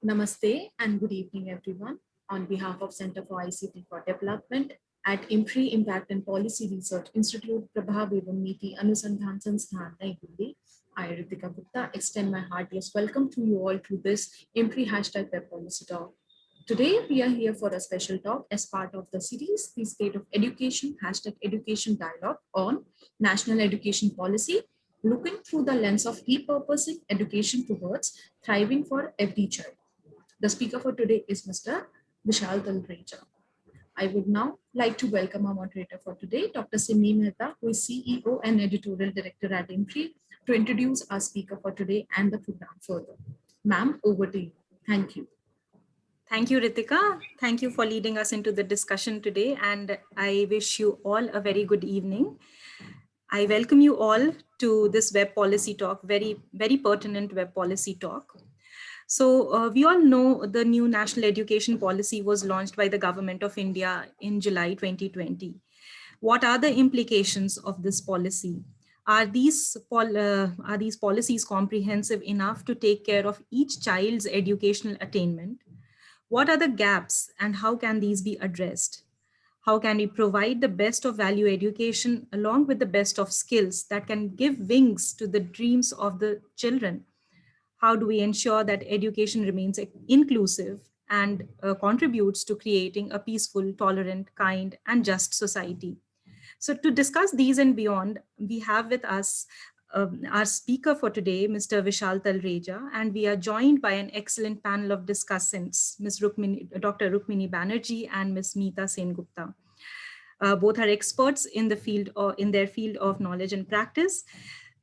Namaste and good evening, everyone. On behalf of Center for ICT for Development at IMPRI Impact and Policy Research Institute, Prabha Evam Niti Anusandhan Sansthan, Nai Delhi, I, Ritika Gupta, extend my heartiest welcome to you all to this IMPRI hashtag Web Policy Talk. Today, we are here for a special talk as part of the series, The State of Education, hashtag Education Dialogue on National Education Policy, looking through the lens of repurposing education towards thriving for every child. The speaker for today is Mr. Vishal Talreja. I would now like to welcome our moderator for today, Dr. Simi Mehta, who is CEO and Editorial Director at IMPRI, to introduce our speaker for today and the program further. Ma'am, over to you. Thank you. Thank you, Ritika. Thank you for leading us into the discussion today, and I wish you all a very good evening. I welcome you all to this web policy talk, very pertinent web policy talk. So we all know the new national education policy was launched by the government of India in July 2020. What are the implications of this policy? Are these policies comprehensive enough to take care of each child's educational attainment? What are the gaps and how can these be addressed? How can we provide the best of value education along with the best of skills that can give wings to the dreams of the children? How do we ensure that education remains inclusive and contributes to creating a peaceful, tolerant, kind, and just society? So to discuss these and beyond, we have with us our speaker for today, Mr. Vishal Talreja, and we are joined by an excellent panel of discussants, Dr. Rukmini Banerji and Ms. Meeta Sengupta. Both are experts in the field or in their field of knowledge and practice.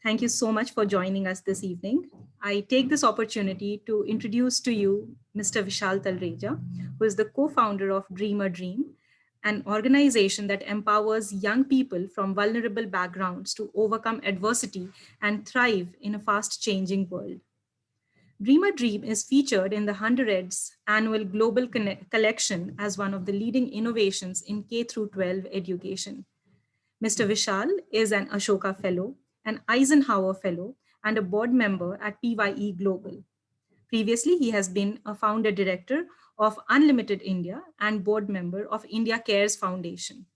Thank you so much for joining us this evening. I take this opportunity to introduce to you Mr. Vishal Talreja, who is the co-founder of Dream a Dream, an organization that empowers young people from vulnerable backgrounds to overcome adversity and thrive in a fast-changing world. Dream a Dream is featured in the 100's annual Global Collection as one of the leading innovations in K-12 education. Mr. Vishal is an Ashoka Fellow, an Eisenhower Fellow, and a board member at PYE Global. Previously, he has been a founder director of Unlimited India and board member of India Cares Foundation.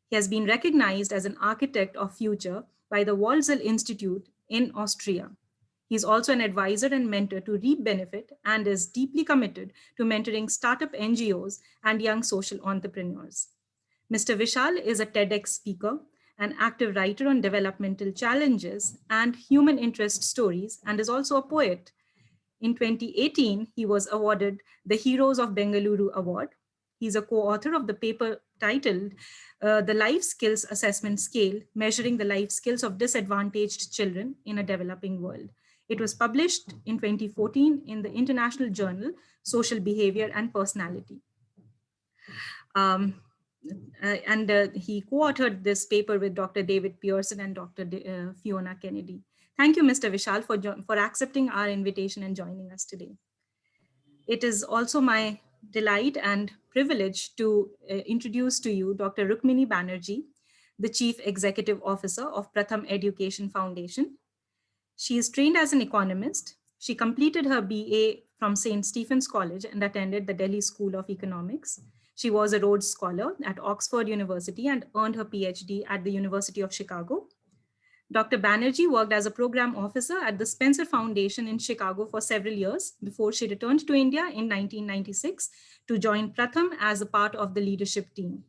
He has been recognized as an architect of future by the Walsall Institute in Austria. He is also an advisor and mentor to Reap Benefit and is deeply committed to mentoring startup NGOs and young social entrepreneurs. Mr. Vishal is a TEDx speaker, an active writer on developmental challenges and human interest stories, and is also a poet. In 2018, he was awarded the Heroes of Bengaluru Award. He's a co-author of the paper titled The Life Skills Assessment Scale, Measuring the Life Skills of Disadvantaged Children in a Developing World. It was published in 2014 in the international journal, Social Behavior and Personality. He co-authored this paper with Dr. David Pearson and Dr. Fiona Kennedy. Thank you, Mr. Vishal, for accepting our invitation and joining us today. It is also my delight and privilege to introduce to you Dr. Rukmini Banerji, the Chief Executive Officer of Pratham Education Foundation. She is trained as an economist. She completed her BA from St. Stephen's College and attended the Delhi School of Economics. She was a Rhodes Scholar at Oxford University and earned her PhD at the University of Chicago. Dr. Banerji worked as a program officer at the Spencer Foundation in Chicago for several years before she returned to India in 1996 to join Pratham as a part of the leadership team.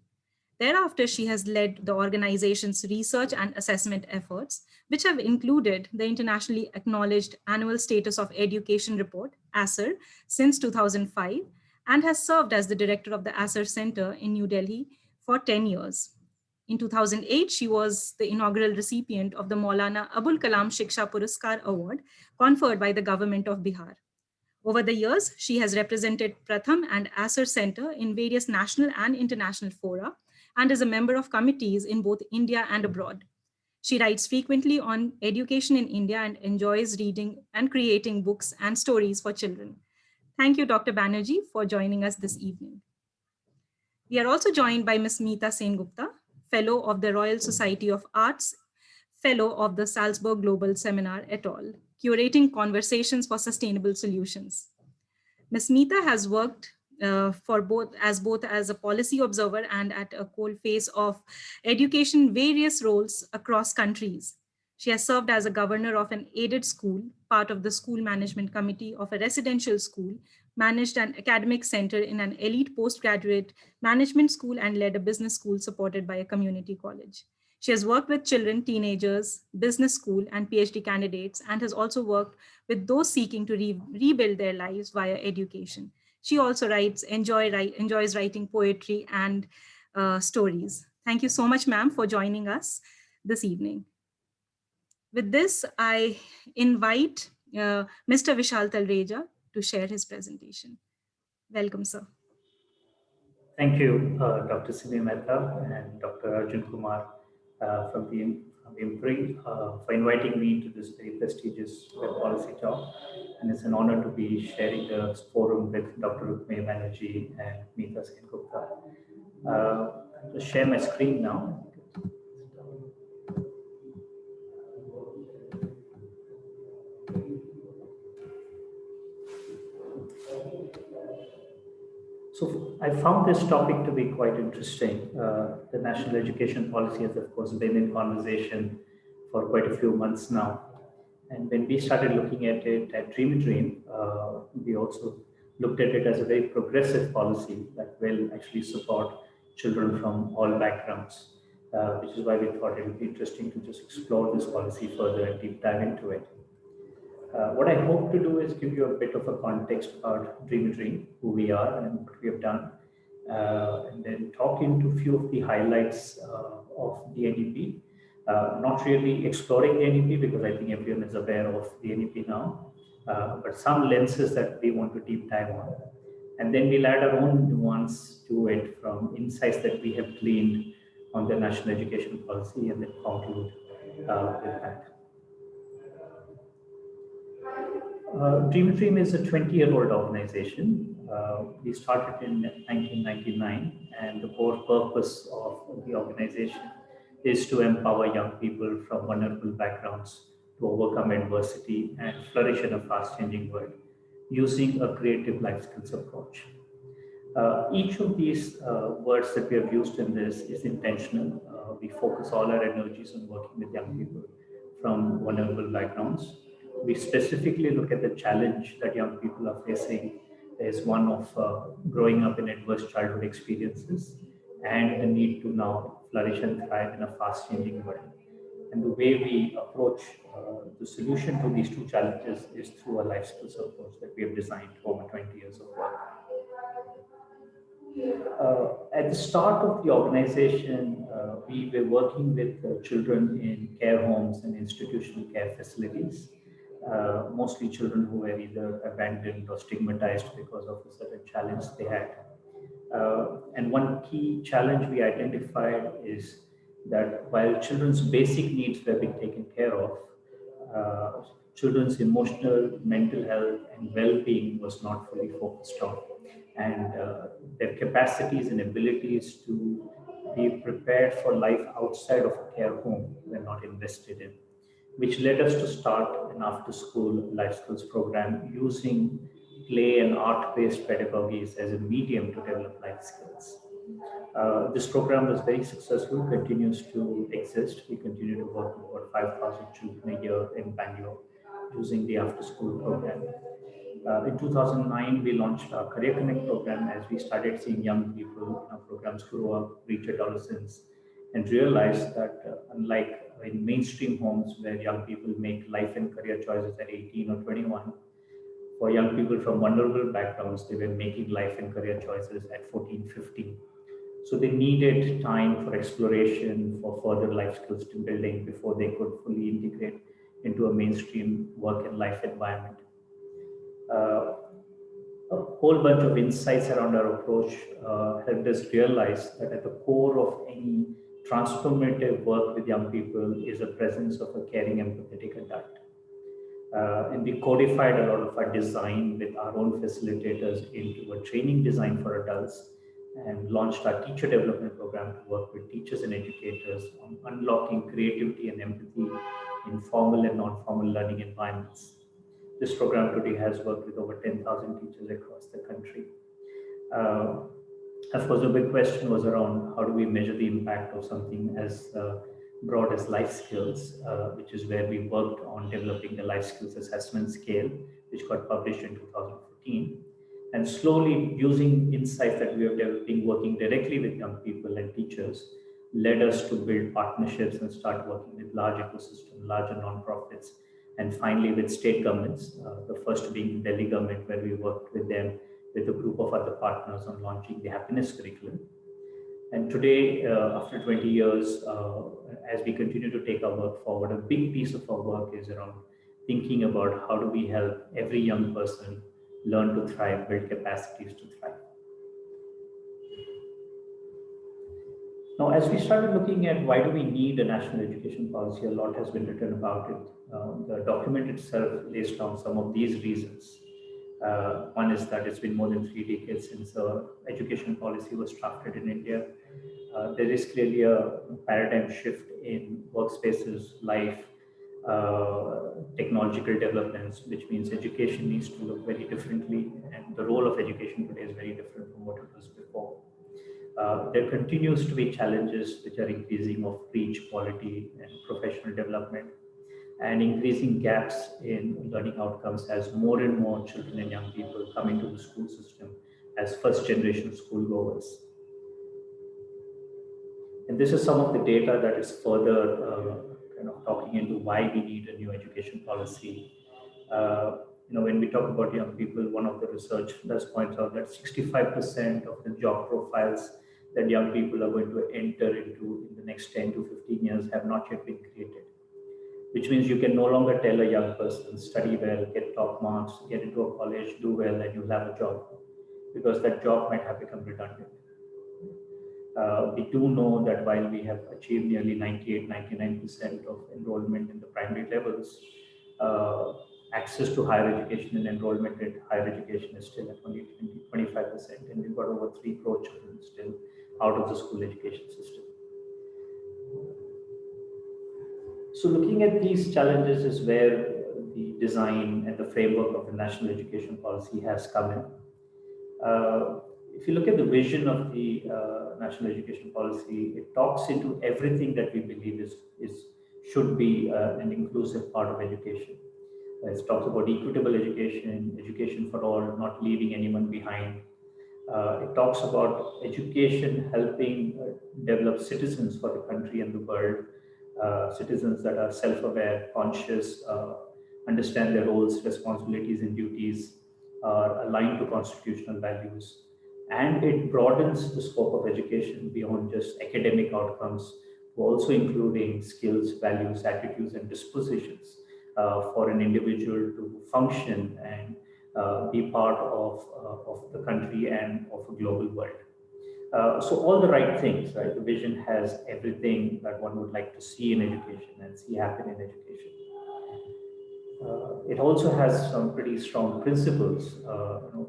Thereafter, she has led the organization's research and assessment efforts, which have included the internationally acknowledged Annual Status of Education Report, ASER, since 2005, and has served as the director of the ASER Center in New Delhi for 10 years. In 2008, she was the inaugural recipient of the Maulana Abul Kalam Shiksha Puraskar Award conferred by the government of Bihar. Over the years, she has represented Pratham and ASER Center in various national and international fora and is a member of committees in both India and abroad. She writes frequently on education in India and enjoys reading and creating books and stories for children. Thank you, Dr. Banerji, for joining us this evening. We are also joined by Ms. Meeta Sengupta, Fellow of the Royal Society of Arts, Fellow of the Salzburg Global Seminar et al., curating conversations for sustainable solutions. Ms. Meeta has worked for both as a policy observer and at a coalface of education various roles across countries. She has served as a governor of an aided school, part of the school management committee of a residential school, managed an academic center in an elite postgraduate management school, and led a business school supported by a community college. She has worked with children, teenagers, business school, and PhD candidates, and has also worked with those seeking to rebuild their lives via education. She also enjoys writing poetry and stories. Thank you so much, ma'am, for joining us this evening. With this, I invite Mr. Vishal Talreja to share his presentation. Welcome, sir. Thank you, Dr. Simi Mehta and Dr. Arjun Kumar from the IMPRI for inviting me to this very prestigious web policy talk. And it's an honor to be sharing the forum with Dr. Rukmini Banerji and Meeta Sengupta. I'll just share my screen now. So I found this topic to be quite interesting. The national education policy has, of course, been in conversation for quite a few months now. And when we started looking at it at Dream a Dream, we also looked at it as a very progressive policy that will actually support children from all backgrounds, which is why we thought it would be interesting to just explore this policy further and deep dive into it. What I hope to do is give you a bit of a context about Dream a Dream, who we are and what we have done, and then talk into a few of the highlights of the NEP. Not really exploring the NEP because I think everyone is aware of the NEP now, but some lenses that we want to deep dive on. And then we'll add our own nuance to it from insights that we have gleaned on the national education policy and then conclude with that. Dream a Dream is a 20-year-old organization. We started in 1999, and the core purpose of the organization is to empower young people from vulnerable backgrounds to overcome adversity and flourish in a fast-changing world using a creative life skills approach. Each of these words that we have used in this is intentional. We focus all our energies on working with young people from vulnerable backgrounds. We specifically look at the challenge that young people are facing. There's one of growing up in adverse childhood experiences and the need to now flourish and thrive in a fast-changing world. And the way we approach the solution to these two challenges is through a life skills approach that we have designed over 20 years of work. At the start of the organization, we were working with children in care homes and institutional care facilities, mostly children who were either abandoned or stigmatized because of a certain challenge they had. And one key challenge we identified is that while children's basic needs were being taken care of, children's emotional, mental health, and well-being was not fully focused on, and their capacities and abilities to be prepared for life outside of a care home were not invested in, which led us to start an after-school life skills program using play and art-based pedagogies as a medium to develop life skills. This program was very successful, continues to exist. We continue to work with about 5,000 children a year in Bangalore using the after-school program. In 2009, we launched our Career Connect program as we started seeing young people in our programs grow up, reach adolescence, and realize that unlike in mainstream homes where young people make life and career choices at 18 or 21, for young people from vulnerable backgrounds, they were making life and career choices at 14, 15. So they needed time for exploration, for further life skills building before they could fully integrate into a mainstream work and life environment. A whole bunch of insights around our approach helped us realize that at the core of any transformative work with young people is the presence of a caring, empathetic adult. And we codified a lot of our design with our own facilitators into a training design for adults and launched our teacher development program to work with teachers and educators on unlocking creativity and empathy in formal and non-formal learning environments. This program today has worked with over 10,000 teachers across the country. Of course, the big question was around how do we measure the impact of something as broad as life skills, which is where we worked on developing the life skills assessment scale, which got published in 2014. And slowly, using insights that we are developing, working directly with young people and teachers, led us to build partnerships and start working with large ecosystems, larger nonprofits, and finally with state governments, the first being the Delhi government, where we worked with them with a group of other partners on launching the happiness curriculum. And today, after 20 years, as we continue to take our work forward, a big piece of our work is around thinking about how do we help every young person learn to thrive, build capacities to thrive. Now, as we started looking at why do we need a national education policy, a lot has been written about it. The document itself lays down some of these reasons. One is that it's been more than 3 decades since education policy was drafted in India. There is clearly a paradigm shift in workspaces, life, technological developments, which means education needs to look very differently, and the role of education today is very different from what it was before. There continues to be challenges which are increasing of reach, quality, and professional development, and increasing gaps in learning outcomes as more and more children and young people come into the school system as first-generation schoolgoers. And this is some of the data that is further kind of talking into why we need a new education policy. When we talk about young people, one of the research does point out that 65% of the job profiles that young people are going to enter into in the next 10 to 15 years have not yet been created. Which means you can no longer tell a young person, study well, get top marks, get into a college, do well, and you'll have a job, because that job might have become redundant. We do know that while we have achieved nearly 98, 99% of enrollment in the primary levels, access to higher education and enrollment in higher education is still at only 25%, and we've got over 3 crore children still out of the school education system. So looking at these challenges is where the design and the framework of the national education policy has come in. If you look at the vision of the national education policy, it talks into everything that we believe should be an inclusive part of education. It talks about equitable education, education for all, not leaving anyone behind. It talks about education helping develop citizens for the country and the world. Citizens that are self-aware, conscious, understand their roles, responsibilities, and duties, are aligned to constitutional values. And it broadens the scope of education beyond just academic outcomes, to also including skills, values, attitudes, and dispositions for an individual to function and be part of the country and of a global world. So all the right things, right? The vision has everything that one would like to see in education and see happen in education. It also has some pretty strong principles,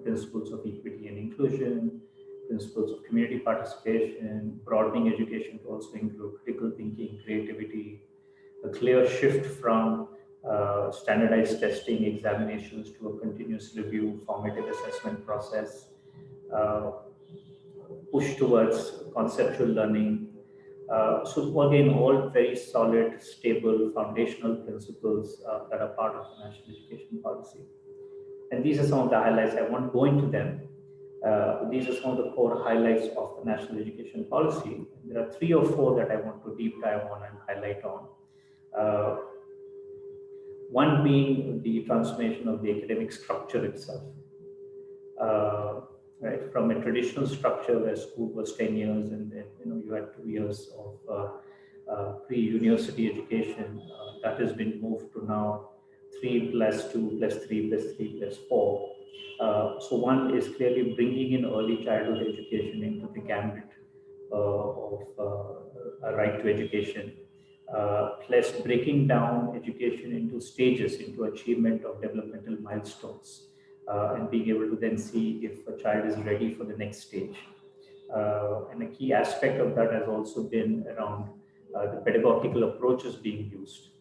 principles of equity and inclusion, principles of community participation, broadening education to also include critical thinking, creativity, a clear shift from standardized testing examinations to a continuous review, formative assessment process, push towards conceptual learning. So again, all very solid, stable, foundational principles that are part of the national education policy. And these are some of the highlights. I won't go into them. These are some of the core highlights of the national education policy. There are 3 or 4 that I want to deep dive on and highlight on. One being the transformation of the academic structure itself. Right, from a traditional structure where school was 10 years and then you had 2 years of pre-university education, that has been moved to now 3 + 2 + 3 + 3 + 4. So one is clearly bringing in early childhood education into the gambit of a right to education, plus breaking down education into stages, into achievement of developmental milestones. And being able to then see if a child is ready for the next stage. And a key aspect of that has also been around the pedagogical approaches being used.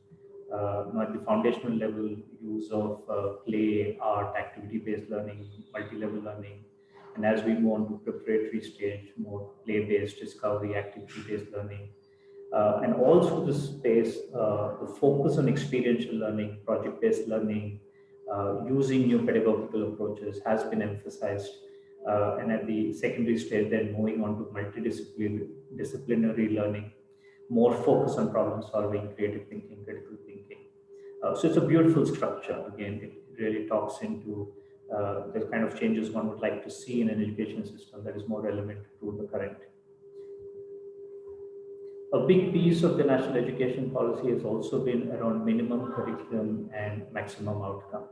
At the foundational level, use of play, art, activity-based learning, multi-level learning, and as we move on to preparatory stage, more play-based, discovery, activity-based learning, and all through this space, the focus on experiential learning, project-based learning, using new pedagogical approaches has been emphasized. And at the secondary stage, then moving on to multidisciplinary learning, more focus on problem solving, creative thinking, critical thinking. So it's a beautiful structure. Again, it really talks into the kind of changes one would like to see in an education system that is more relevant to the current. A big piece of the national education policy has also been around minimum curriculum and maximum outcome.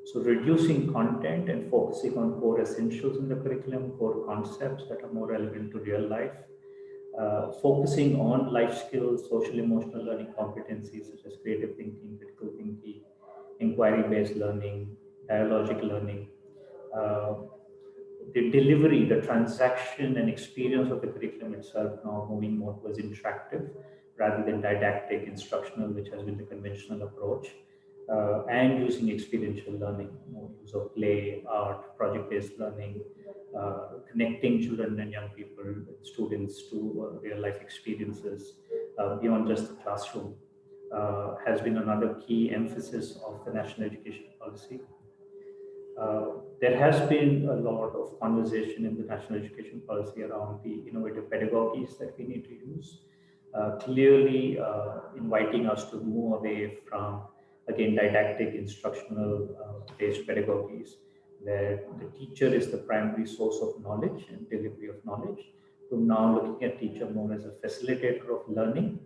So reducing content and focusing on core essentials in the curriculum, core concepts that are more relevant to real life, focusing on life skills, social emotional learning competencies such as creative thinking, critical thinking, inquiry-based learning, dialogic learning, the delivery, the transaction and experience of the curriculum itself now moving more towards interactive rather than didactic, instructional, which has been the conventional approach, and using experiential learning, more use of play, art, project-based learning, connecting children and young people, students to real-life experiences beyond just the classroom has been another key emphasis of the national education policy. There has been a lot of conversation in the national education policy around the innovative pedagogies that we need to use, clearly inviting us to move away from, again, didactic, instructional based pedagogies, where the teacher is the primary source of knowledge and delivery of knowledge, to now looking at teacher more as a facilitator of learning.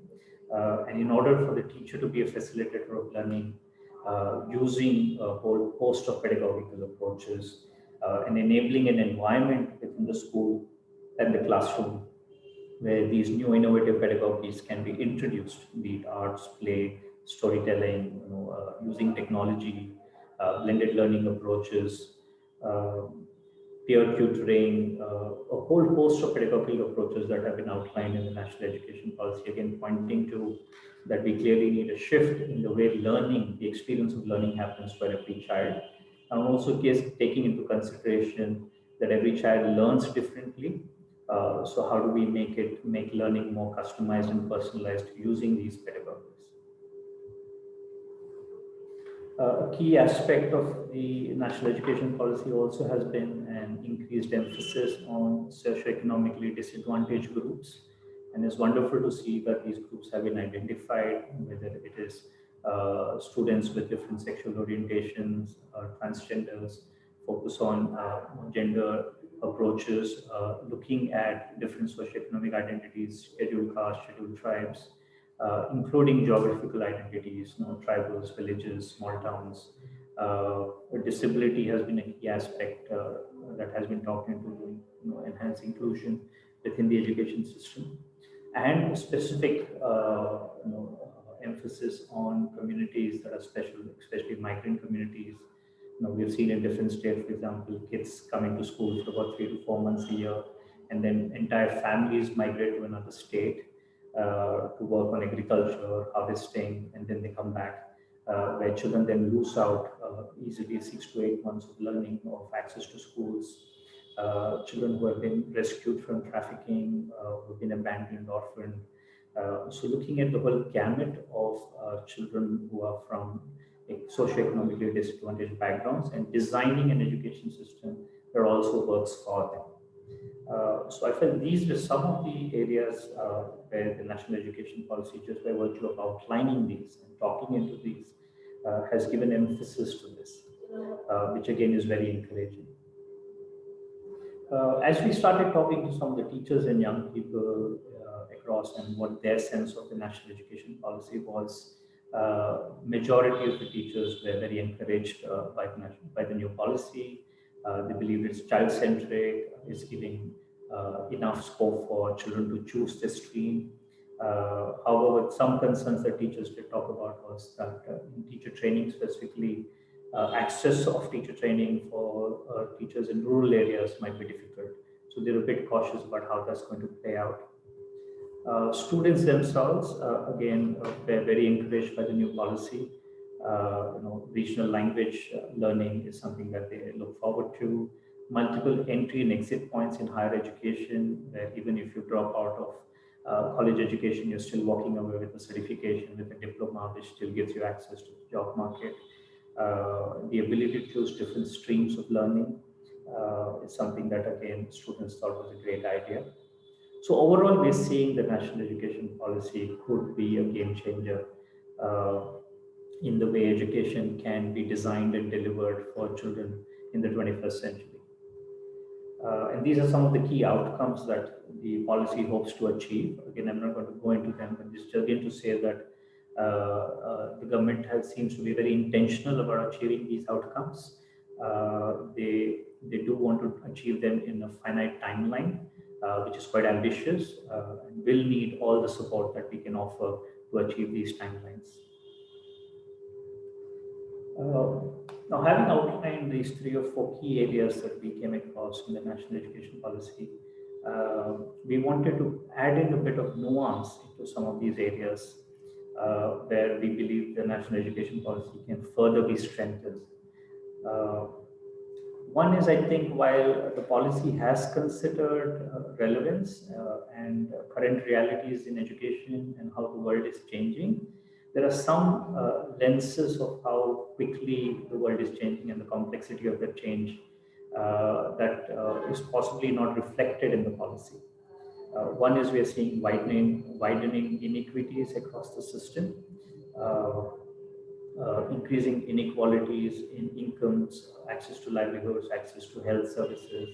And in order for the teacher to be a facilitator of learning, using a whole host of pedagogical approaches and enabling an environment within the school and the classroom where these new innovative pedagogies can be introduced, be it arts, play, storytelling, using technology, blended learning approaches, peer tutoring, a whole host of pedagogical approaches that have been outlined in the national education policy, again pointing to that we clearly need a shift in the way learning, the experience of learning happens for every child, and also taking into consideration that every child learns differently. So how do we make learning more customized and personalized using these pedagogies? A key aspect of the national education policy also has been an increased emphasis on socioeconomically disadvantaged groups. And it's wonderful to see that these groups have been identified, whether it is students with different sexual orientations, transgenders, focus on gender approaches, looking at different socioeconomic identities, scheduled caste, scheduled tribes, including geographical identities, tribals, villages, small towns. Disability has been a key aspect that has been talked into enhance inclusion within the education system, and specific emphasis on communities that are special, especially migrant communities. We've seen in different states, for example, kids coming to school for about 3 to 4 months a year, and then entire families migrate to another state to work on agriculture, harvesting, and then they come back, where children then lose out easily 6 to 8 months of learning, of access to schools. Children who have been rescued from trafficking, who have been abandoned, orphaned. So looking at the whole gamut of children who are from socioeconomically disadvantaged backgrounds and designing an education system that also works for them. So I felt these were some of the areas where the national education policy, just by virtue of outlining these and talking into these, has given emphasis to this, which again is very encouraging. As we started talking to some of the teachers and young people across and what their sense of the national education policy was, majority of the teachers were very encouraged by the new policy. They believe it's child-centric, it's giving enough scope for children to choose their stream. However, some concerns that teachers did talk about was that in teacher training specifically, access of teacher training for teachers in rural areas might be difficult. So they're a bit cautious about how that's going to play out. Students themselves, again, they're very encouraged by the new policy. Regional language learning is something that they look forward to. Multiple entry and exit points in higher education, where even if you drop out of college education, you're still walking away with a certification, with a diploma, which still gives you access to the job market. The ability to choose different streams of learning is something that, again, students thought was a great idea. So overall, we're seeing the national education policy could be a game changer uh, in the way education can be designed and delivered for children in the 21st century. And these are some of the key outcomes that the policy hopes to achieve. Again, I'm not going to go into them, but just again to say that the government seems to be very intentional about achieving these outcomes. They do want to achieve them in a finite timeline, which is quite ambitious, and will need all the support that we can offer to achieve these timelines. Now, having outlined these 3 or 4 key areas that we came across in the national education policy, we wanted to add in a bit of nuance into some of these areas where we believe the national education policy can further be strengthened. One is, I think, while the policy has considered relevance and current realities in education and how the world is changing, there are some lenses of how quickly the world is changing and the complexity of that change that is possibly not reflected in the policy. One is we are seeing widening inequities across the system. Increasing inequalities in incomes, access to livelihoods, access to health services,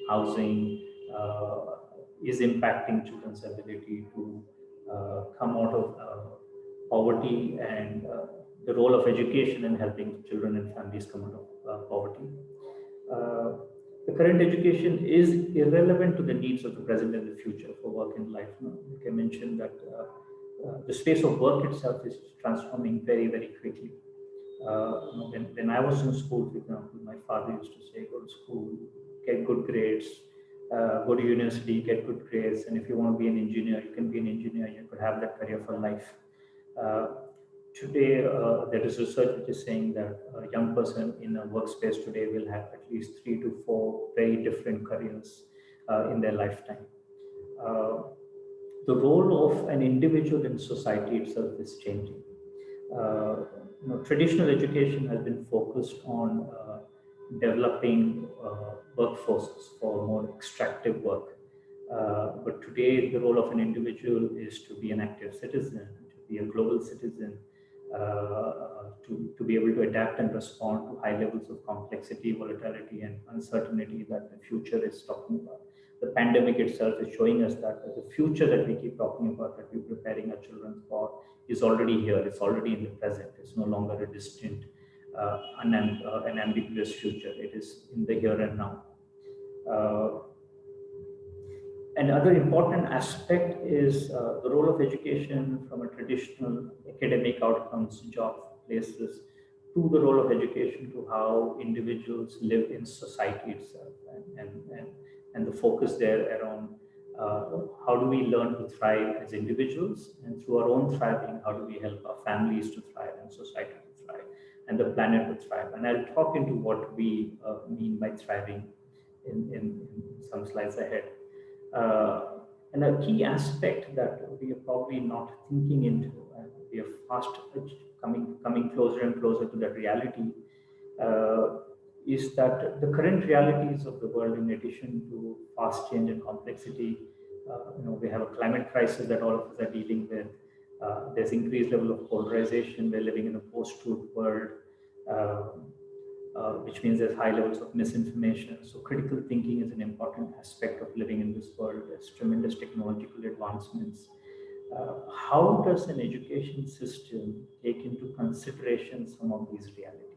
housing, is impacting children's ability to come out of poverty, and the role of education in helping children and families come out of poverty. The current education is irrelevant to the needs of the present and the future for work and life. Like I mentioned that the space of work itself is transforming very, very quickly. When I was in school, for example, my father used to say, go to school, get good grades, go to university, get good grades, and if you want to be an engineer, you can be an engineer, you could have that career for life. Today, there is research which is saying that a young person in a workspace today will have at least 3 to 4 very different careers in their lifetime. The role of an individual in society itself is changing. Traditional education has been focused on developing workforces for more extractive work. But today, the role of an individual is to be an active citizen, to be a global citizen, to be able to adapt and respond to high levels of complexity, volatility, and uncertainty that the future is talking about. The pandemic itself is showing us that the future that we keep talking about, that we're preparing our children for, is already here. It's already in the present. It's no longer a distant, an ambiguous future. It is in the here and now. Another important aspect is the role of education from a traditional academic outcomes, job places, to the role of education to how individuals live in society itself, and the focus there around how do we learn to thrive as individuals, and through our own thriving, how do we help our families to thrive and society to thrive and the planet to thrive. And I'll talk into what we mean by thriving in some slides ahead. And a key aspect that we are probably not thinking into, and we are fast coming closer and closer to that reality, is that the current realities of the world, in addition to fast change and complexity, we have a climate crisis that all of us are dealing with. There's increased level of polarization. We're living in a post-truth world, which means there's high levels of misinformation. So critical thinking is an important aspect of living in this world. There's tremendous technological advancements. How does an education system take into consideration some of these realities?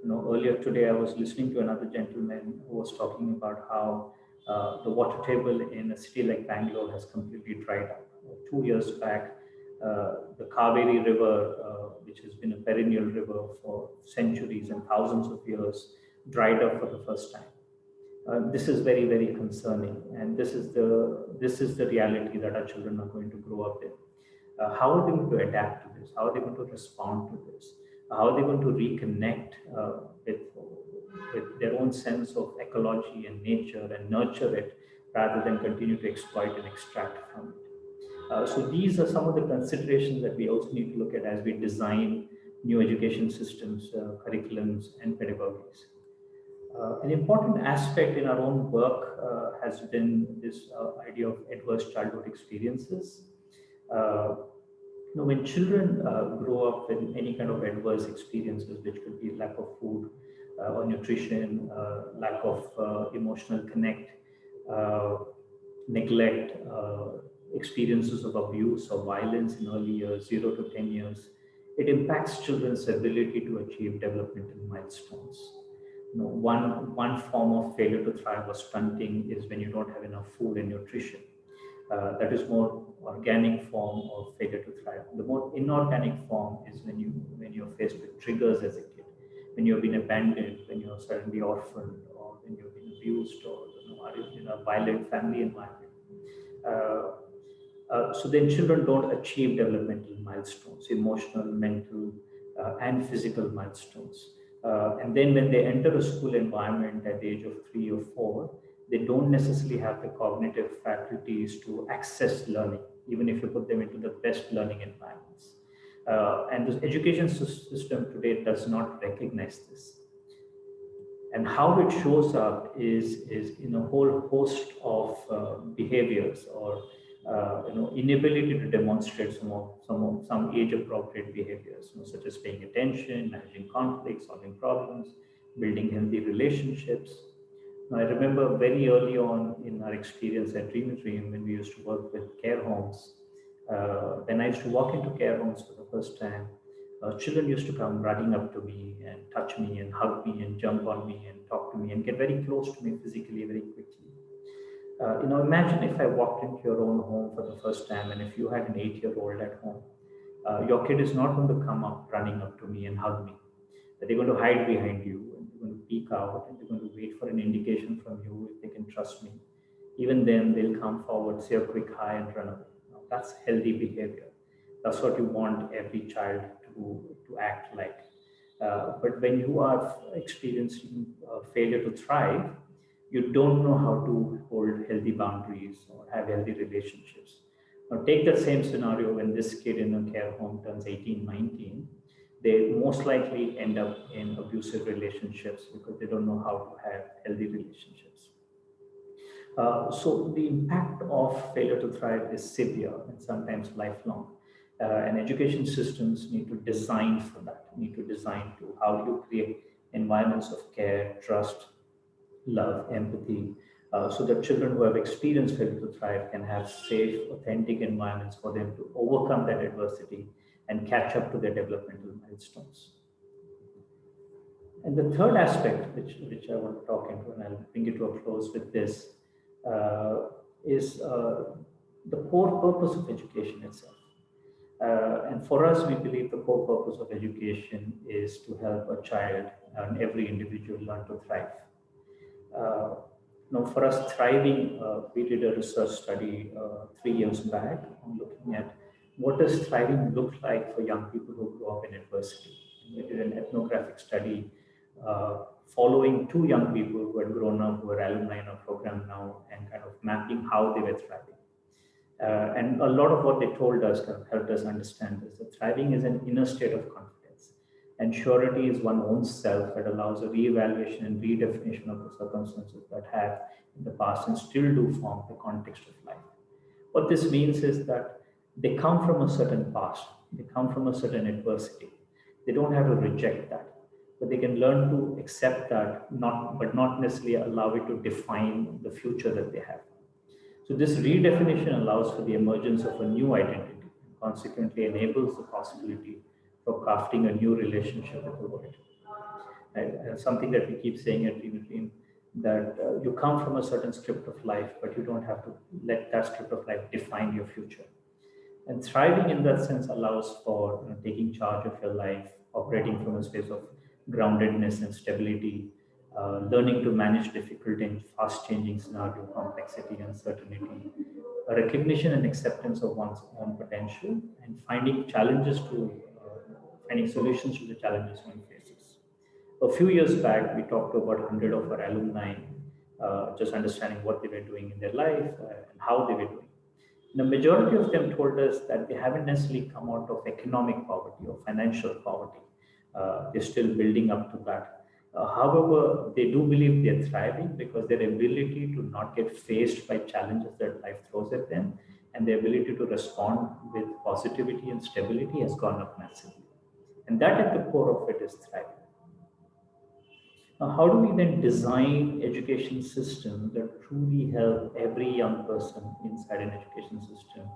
Earlier today, I was listening to another gentleman who was talking about how the water table in a city like Bangalore has completely dried up. 2 years back, the Kaveri River, which has been a perennial river for centuries and thousands of years, dried up for the first time. This is very, very concerning, and this is the reality that our children are going to grow up in. How are they going to adapt to this? How are they going to respond to this? How are they going to reconnect with their own sense of ecology and nature and nurture it rather than continue to exploit and extract from it? So these are some of the considerations that we also need to look at as we design new education systems, curriculums, and pedagogies. An important aspect in our own work has been this idea of adverse childhood experiences. Uh, when children grow up with any kind of adverse experiences, which could be lack of food or nutrition, lack of emotional connect, uh, neglect, experiences of abuse or violence in early years, 0 to 10 years, it impacts children's ability to achieve developmental milestones. One form of failure to thrive or stunting is when you don't have enough food and nutrition. That is more organic form of failure to thrive. The more inorganic form is when you're faced with triggers as a kid, when you've been abandoned, when you're suddenly orphaned, or when you've been abused, or are in a violent family environment. Uh, so then children don't achieve developmental milestones, emotional, mental, and physical milestones. And then when they enter a school environment at the age of 3 or 4, they don't necessarily have the cognitive faculties to access learning, even if you put them into the best learning environments. And the education system today does not recognize this. And how it shows up is in a whole host of behaviors or inability to demonstrate some age appropriate behaviors, such as paying attention, managing conflicts, solving problems, building healthy relationships. I remember very early on in our experience at Dream Dream when we used to work with care homes. When I used to walk into care homes for the first time, children used to come running up to me and touch me and hug me and jump on me and talk to me and get very close to me physically very quickly. Imagine if I walked into your own home for the first time, and if you had an 8-year-old at home, your kid is not going to come up running up to me and hug me. They're going to hide behind you, and they're going to peek out, and they're going to wait for an indication from you if they can trust me. Even then, they'll come forward, say a quick hi, and run away. Now, that's healthy behavior. That's what you want every child to act like. But when you are experiencing failure to thrive, you don't know how to hold healthy boundaries or have healthy relationships. Now, take that same scenario when this kid in a care home turns 18, 19. They most likely end up in abusive relationships because they don't know how to have healthy relationships. So the impact of failure to thrive is severe and sometimes lifelong. And education systems need to design for that, need to design to how do you create environments of care, trust, love, empathy, so that children who have experienced failure to thrive can have safe, authentic environments for them to overcome that adversity and catch up to their developmental milestones. And the third aspect, which I want to talk into, and I'll bring it to a close with this, is the core purpose of education itself. And for us, we believe the core purpose of education is to help a child and every individual learn to thrive. For us, thriving, we did a research study 3 years back on looking at what does thriving look like for young people who grow up in adversity. We did an ethnographic study following 2 young people who had grown up, who are alumni in our program now, and kind of mapping how they were thriving. And a lot of what they told us kind of helped us understand this, that thriving is an inner state of confidence. And surety is one's own self that allows a reevaluation and redefinition of the circumstances that have in the past and still do form the context of life. What this means is that they come from a certain past, they come from a certain adversity. They don't have to reject that, but they can learn to accept that, but not necessarily allow it to define the future that they have. So this redefinition allows for the emergence of a new identity and consequently enables the possibility for crafting a new relationship with the world. And something that we keep saying at Dream, that you come from a certain script of life, but you don't have to let that script of life define your future. And thriving in that sense allows for taking charge of your life, operating from a space of groundedness and stability, learning to manage difficult and fast-changing scenario, complexity, uncertainty, a recognition and acceptance of one's own potential, and finding solutions to the challenges one faces. A few years back, we talked to about 100 of our alumni, just understanding what they were doing in their life and how they were doing. The majority of them told us that they haven't necessarily come out of economic poverty or financial poverty. They're still building up to that. However, they do believe they're thriving because their ability to not get faced by challenges that life throws at them and their ability to respond with positivity and stability has gone up massively. And that at the core of it is thriving. Now, how do we then design education systems that truly help every young person inside an education system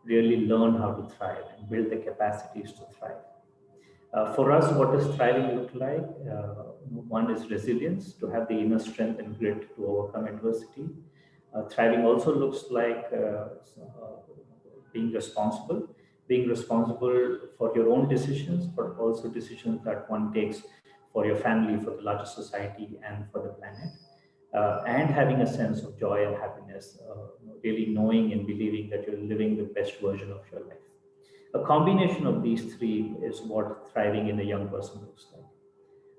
really learn how to thrive and build the capacities to thrive? For us, what does thriving look like? One is resilience, to have the inner strength and grit to overcome adversity. Thriving also looks like being responsible for your own decisions, but also decisions that one takes for your family, for the larger society, and for the planet. And having a sense of joy and happiness, really knowing and believing that you're living the best version of your life. A combination of these three is what thriving in a young person looks like.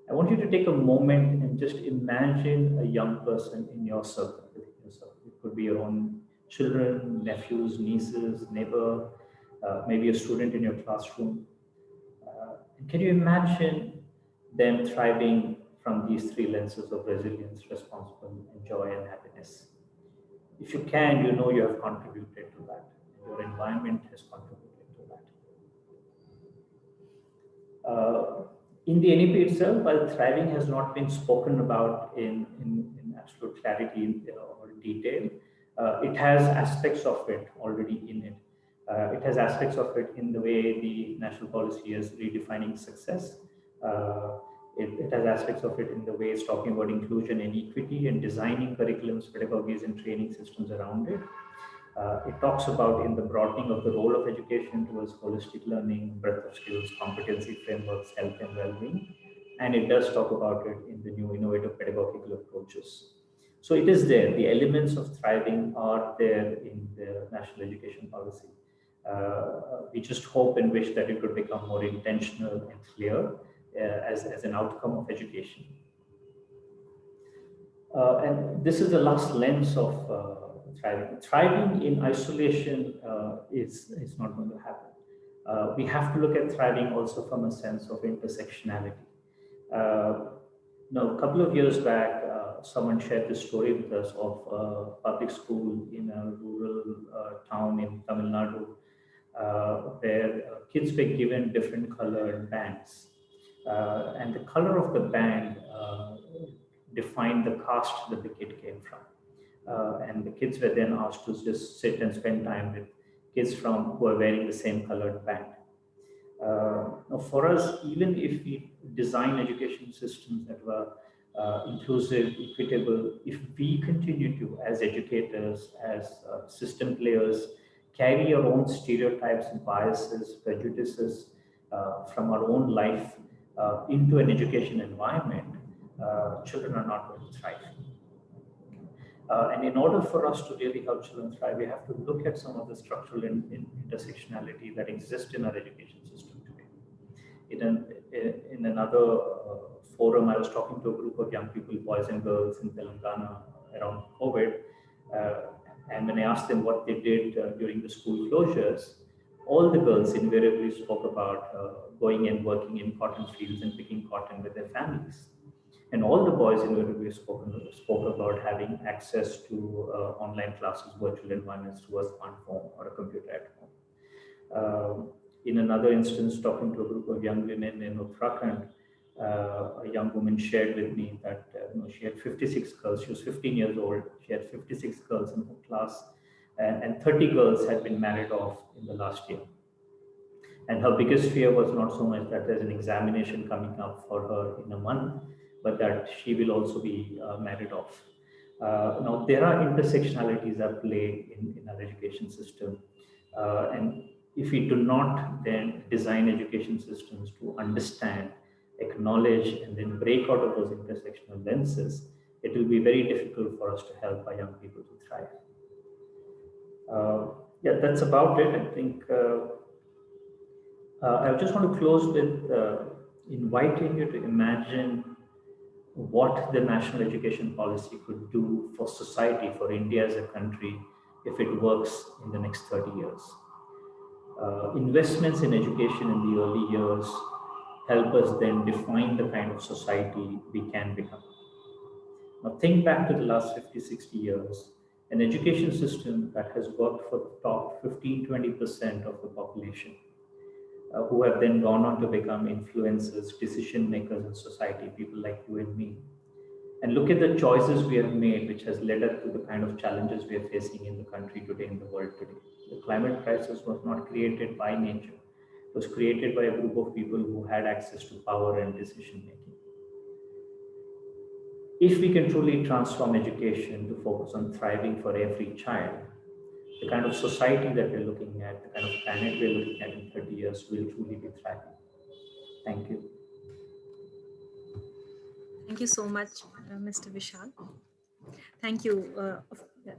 I want you to take a moment and just imagine a young person in your circle. It could be your own children, nephews, nieces, neighbor, maybe a student in your classroom. Can you imagine them thriving from these three lenses of resilience, responsible, and joy and happiness? If you can, you know you have contributed to that. Your environment has contributed to that. In the NEP itself, while thriving has not been spoken about in absolute clarity or detail, it has aspects of it already in it. It has aspects of it in the way the national policy is redefining success. It has aspects of it in the way it's talking about inclusion and equity and designing curriculums, pedagogies, and training systems around it. It talks about in the broadening of the role of education towards holistic learning, breadth of skills, competency frameworks, health and well-being. And it does talk about it in the new innovative pedagogical approaches. So it is there. The elements of thriving are there in the national education policy. We just hope and wish that it would become more intentional and clear as an outcome of education. And this is the last lens of thriving. Thriving in isolation is not going to happen. We have to look at thriving also from a sense of intersectionality. Now, a couple of years back, someone shared this story with us of a public school in a rural town in Tamil Nadu, where kids were given different colored bands. And the color of the band defined the caste that the kid came from. And the kids were then asked to just sit and spend time with kids who are wearing the same colored band. Now for us, even if we design education systems that were inclusive, equitable, if we continue to, as educators, as system players, carry our own stereotypes, biases, prejudices from our own life into an education environment, children are not going to thrive. And in order for us to really help children thrive, we have to look at some of the structural intersectionality that exists in our education system today. In another forum, I was talking to a group of young people, boys and girls in Telangana around COVID. And when I asked them what they did during the school closures, all the girls invariably spoke about going and working in cotton fields and picking cotton with their families. And all the boys invariably spoke about having access to online classes, virtual environments through a smartphone or a computer at home. In another instance, talking to a group of young women in Uttarakhand, a young woman shared with me that she had 56 girls. She was 15 years old. She had 56 girls in her class, and 30 girls had been married off in the last year. And her biggest fear was not so much that there's an examination coming up for her in a month, but that she will also be married off. Now, there are intersectionalities at play in our education system. And if we do not then design education systems to understand, acknowledge and then break out of those intersectional lenses, it will be very difficult for us to help our young people to thrive. Yeah, that's about it. I think I just want to close with inviting you to imagine what the national education policy could do for society, for India as a country, if it works in the next 30 years. Investments in education in the early years help us then define the kind of society we can become. Now, think back to the last 50, 60 years, an education system that has worked for the top 15, 20% of the population, who have then gone on to become influencers, decision makers in society, people like you and me. And look at the choices we have made, which has led us to the kind of challenges we are facing in the country today, in the world today. The climate crisis was not created by nature, it was created by a group of people who had access to power and decision making. If we can truly transform education to focus on thriving for every child, the kind of society that we're looking at, the kind of planet we're looking at in 30 years will truly be thriving. Thank you. Thank you so much, Mr. Vishal. Thank you.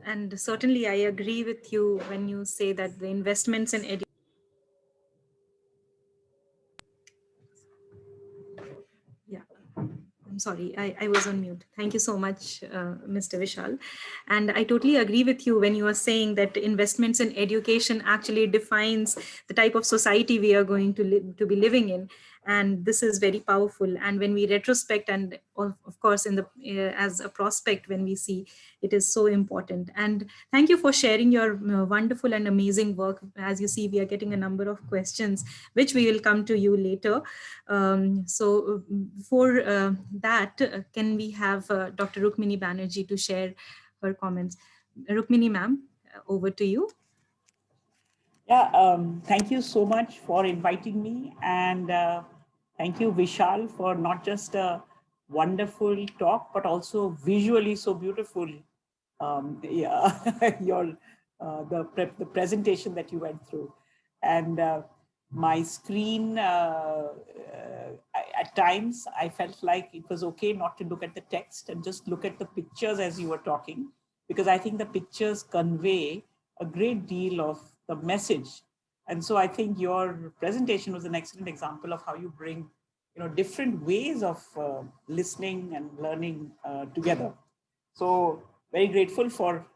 And certainly I agree with you when you say that the investments in education. Yeah. I'm sorry, I was on mute. Thank you so much, Mr. Vishal. And I totally agree with you when you are saying that investments in education actually defines the type of society we are going to be living in. And this is very powerful. And when we retrospect, and of course, in the as a prospect, when we see, it is so important. And thank you for sharing your wonderful and amazing work. As you see, we are getting a number of questions, which we will come to you later. So for that, can we have Dr. Rukmini Banerji to share her comments? Rukmini ma'am, over to you. Yeah, thank you so much for inviting me. And thank you, Vishal, for not just a wonderful talk, but also visually so beautiful. Yeah, your the presentation that you went through. And my screen, at times, I felt like it was okay not to look at the text and just look at the pictures as you were talking, because I think the pictures convey a great deal of the message. And so I think your presentation was an excellent example of how you bring, different ways of listening and learning together. So very grateful for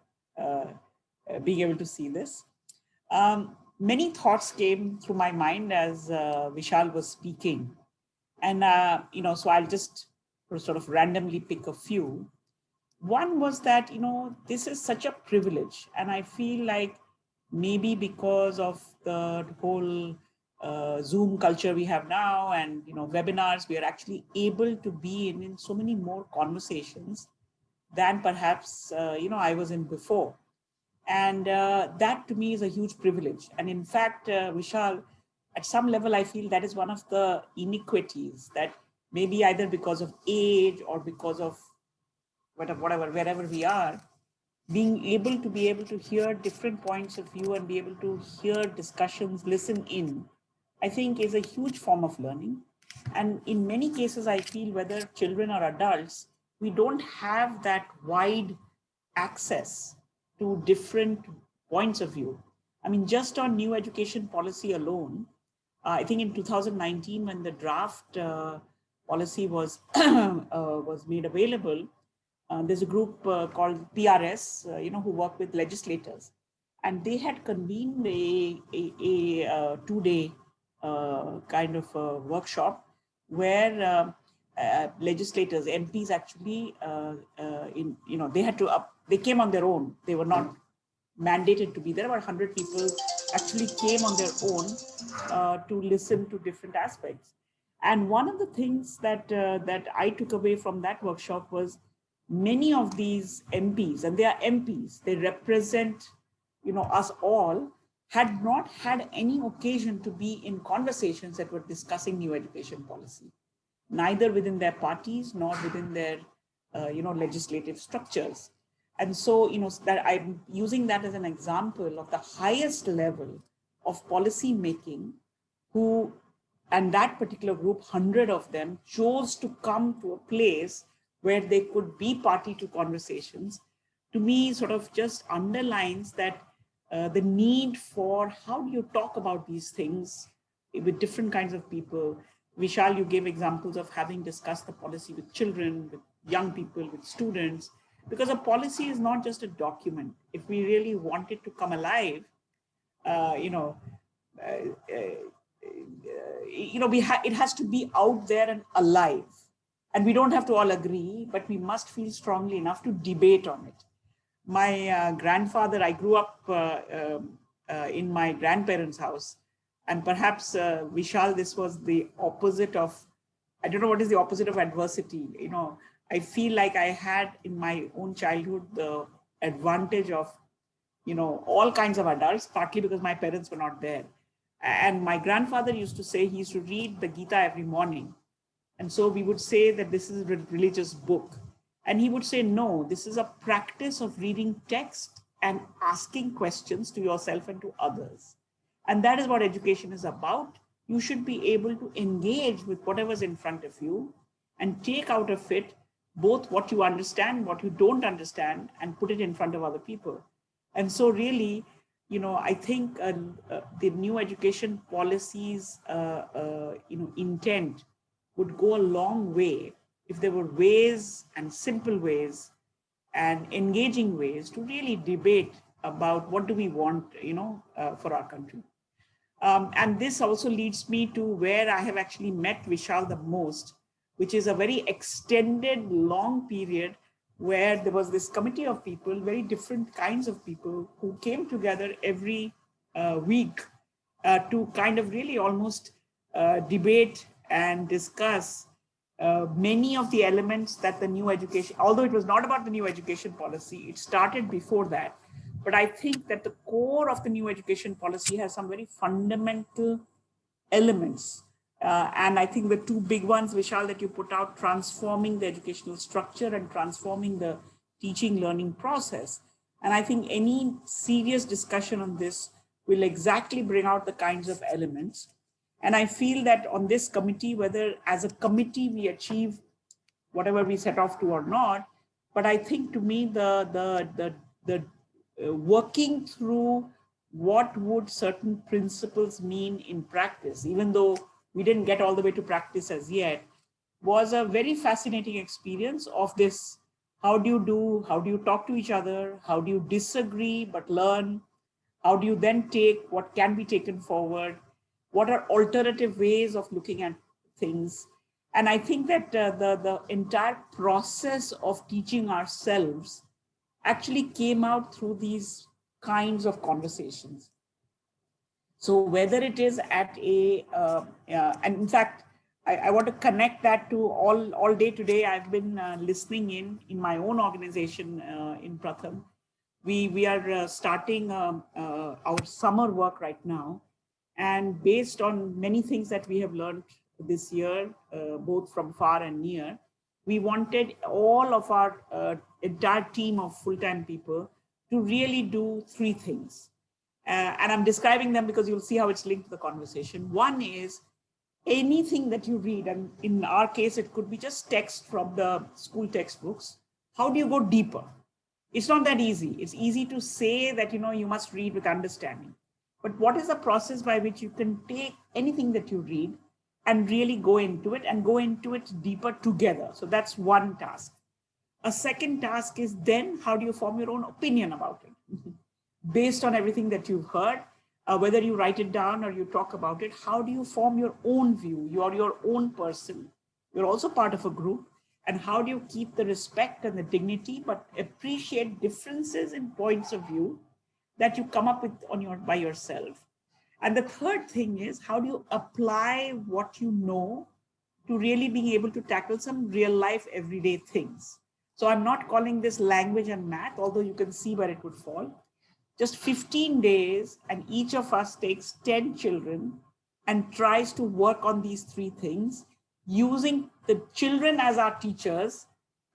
being able to see this. Many thoughts came through my mind as Vishal was speaking. And, so I'll just sort of randomly pick a few. One was that, this is such a privilege. And I feel like maybe because of the whole Zoom culture we have now and, webinars, we are actually able to be in so many more conversations than perhaps, I was in before. And that to me is a huge privilege. And in fact, Vishal, at some level, I feel that is one of the inequities that maybe either because of age or because of whatever, wherever we are, being able to hear different points of view and be able to hear discussions, listen in, I think is a huge form of learning. And in many cases, I feel whether children or adults, we don't have that wide access to different points of view. I mean, just on new education policy alone, I think in 2019, when the draft policy was was made available, there's a group called PRS, who work with legislators, and they had convened a 2-day kind of a workshop where legislators, MPs, actually, they came on their own. They were not mandated to be there. About 100 people actually came on their own to listen to different aspects. And one of the things that I took away from that workshop was many of these MPs, and they are MPs, they represent, us all, had not had any occasion to be in conversations that were discussing new education policy, neither within their parties nor within their, legislative structures. And so, that I'm using that as an example of the highest level of policy making, who And that particular group, 100 of them, chose to come to a place where they could be party to conversations, to me sort of just underlines that the need for how do you talk about these things with different kinds of people. Vishal, you gave examples of having discussed the policy with children, with young people, with students, because a policy is not just a document. If we really want it to come alive, uh, you know, uh, it has to be out there and alive. And we don't have to all agree, but we must feel strongly enough to debate on it. My grandfather, I grew up in my grandparents' house. And perhaps, Vishal, this was the opposite of, I don't know what is the opposite of adversity. I feel like I had in my own childhood the advantage of, all kinds of adults, partly because my parents were not there. And my grandfather used to say he used to read the Gita every morning. And so we would say that this is a religious book. And he would say, no, this is a practice of reading text and asking questions to yourself and to others. And that is what education is about. You should be able to engage with whatever's in front of you and take out of it both what you understand, what you don't understand, and put it in front of other people. And so really, I think the new education policies, intent would go a long way if there were ways and simple ways and engaging ways to really debate about what do we want, for our country. And this also leads me to where I have actually met Vishal the most, which is a very extended, long period where there was this committee of people, very different kinds of people who came together every week to kind of really almost debate and discuss many of the elements that the new education, although it was not about the new education policy, it started before that. But I think that the core of the new education policy has some very fundamental elements. And I think the two big ones, Vishal, that you put out, transforming the educational structure and transforming the teaching learning process. And I think any serious discussion on this will exactly bring out the kinds of elements. And I feel that on this committee, whether as a committee we achieve whatever we set off to or not, but I think to me the working through what would certain principles mean in practice, even though we didn't get all the way to practice as yet, was a very fascinating experience of this. How do you talk to each other? How do you disagree but learn? How do you then take what can be taken forward? What are alternative ways of looking at things? And I think that the entire process of teaching ourselves actually came out through these kinds of conversations. So whether it is at and in fact, I want to connect that to all day today. I've been listening in my own organization in Pratham. We are starting our summer work right now. And based on many things that we have learned this year, both from far and near, we wanted all of our entire team of full-time people to really do three things. And I'm describing them because you'll see how it's linked to the conversation. One is anything that you read, and in our case, it could be just text from the school textbooks. How do you go deeper? It's not that easy. It's easy to say that, you must read with understanding. But what is the process by which you can take anything that you read and really go into it and go into it deeper together? So that's one task. A second task is then how do you form your own opinion about it? Based on everything that you've heard, whether you write it down or you talk about it, how do you form your own view? You're your own person. You're also part of a group. And how do you keep the respect and the dignity, but appreciate differences in points of view that you come up with by yourself? And the third thing is, how do you apply what you know to really being able to tackle some real life everyday things? So I'm not calling this language and math, although you can see where it would fall. Just 15 days, and each of us takes 10 children and tries to work on these three things, using the children as our teachers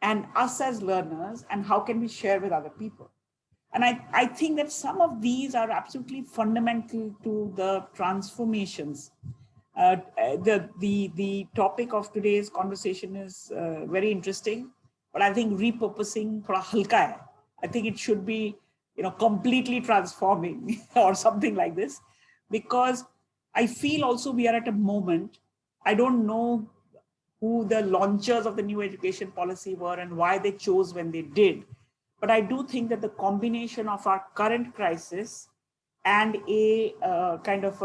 and us as learners, and how can we share with other people? And I think that some of these are absolutely fundamental to the transformations The topic of today's conversation is very interesting, but I think repurposing thoda halka hai. I think it should be, completely transforming or something like this, because I feel also we are at a moment. I don't know who the launchers of the new education policy were and why they chose when they did. But I do think that the combination of our current crisis and a kind of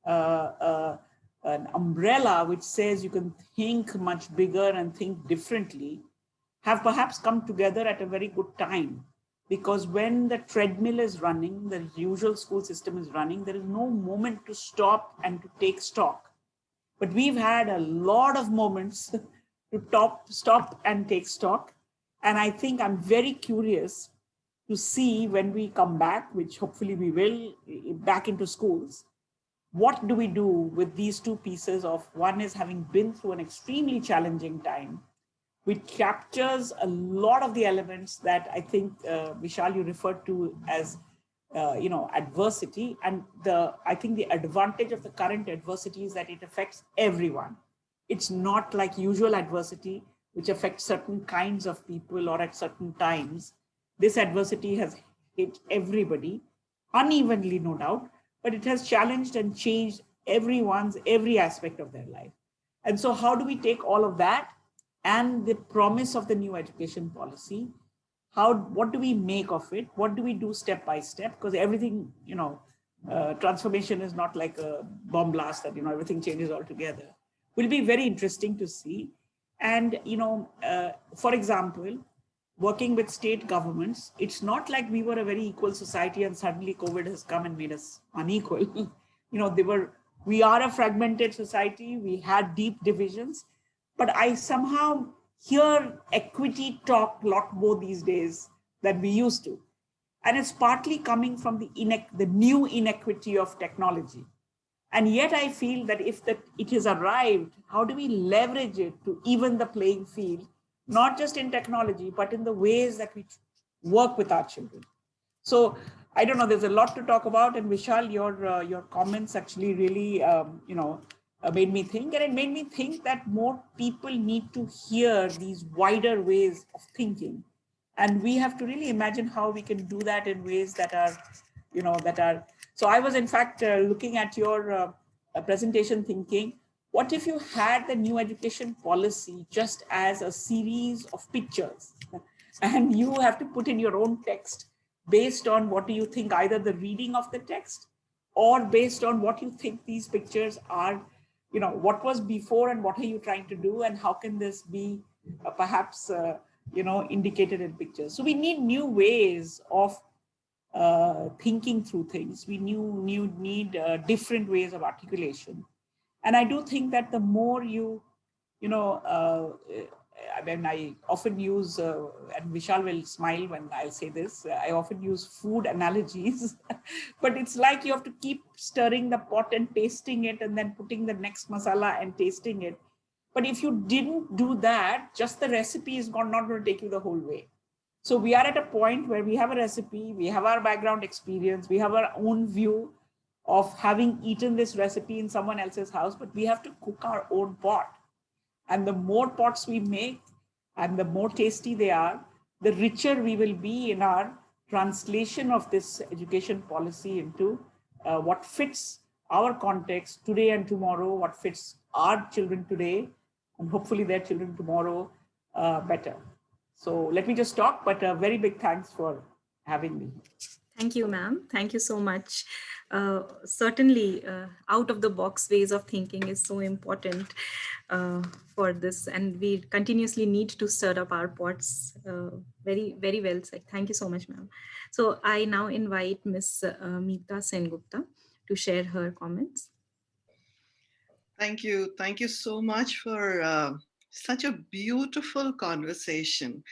an umbrella which says you can think much bigger and think differently have perhaps come together at a very good time. Because when the treadmill is running, the usual school system is running, there is no moment to stop and to take stock. But we've had a lot of moments to stop and take stock. And I think I'm very curious to see when we come back, which hopefully we will, back into schools, what do we do with these two pieces of, one is having been through an extremely challenging time, which captures a lot of the elements that I think, Vishal, you referred to as, adversity. And I think the advantage of the current adversity is that it affects everyone. It's not like usual adversity, which affects certain kinds of people or at certain times. This adversity has hit everybody, unevenly, no doubt, but it has challenged and changed every aspect of their life. And so how do we take all of that and the promise of the new education policy? What do we make of it? What do we do step by step? Because everything, transformation is not like a bomb blast that, everything changes altogether. Will be very interesting to see. And, for example, working with state governments, it's not like we were a very equal society and suddenly COVID has come and made us unequal. We are a fragmented society. We had deep divisions, but I somehow hear equity talk a lot more these days than we used to. And it's partly coming from the new inequity of technology. And yet I feel that if it has arrived, how do we leverage it to even the playing field, not just in technology, but in the ways that we work with our children? So I don't know, there's a lot to talk about. And Vishal, your comments actually really, made me think. And it made me think that more people need to hear these wider ways of thinking. And we have to really imagine how we can do that in ways that are, so I was in fact looking at your presentation thinking, what if you had the new education policy just as a series of pictures and you have to put in your own text based on what do you think, either the reading of the text or based on what you think these pictures are, what was before and what are you trying to do and how can this be perhaps, indicated in pictures. So we need new ways of thinking through things. We need different ways of articulation. And I do think that the more I often use, and Vishal will smile when I'll say this, I often use food analogies, but it's like you have to keep stirring the pot and tasting it and then putting the next masala and tasting it. But if you didn't do that, just the recipe is not going to take you the whole way. So we are at a point where we have a recipe, we have our background experience, we have our own view of having eaten this recipe in someone else's house, but we have to cook our own pot. And the more pots we make and the more tasty they are, the richer we will be in our translation of this education policy into what fits our context today and tomorrow, what fits our children today, and hopefully their children tomorrow better. So let me just talk, but a very big thanks for having me. Thank you, ma'am. Thank you so much. Certainly, out of the box ways of thinking is so important for this, and we continuously need to stir up our pots. Very, very well said. Thank you so much, ma'am. So I now invite Miss Meeta Sengupta to share her comments. Thank you. Thank you so much for such a beautiful conversation.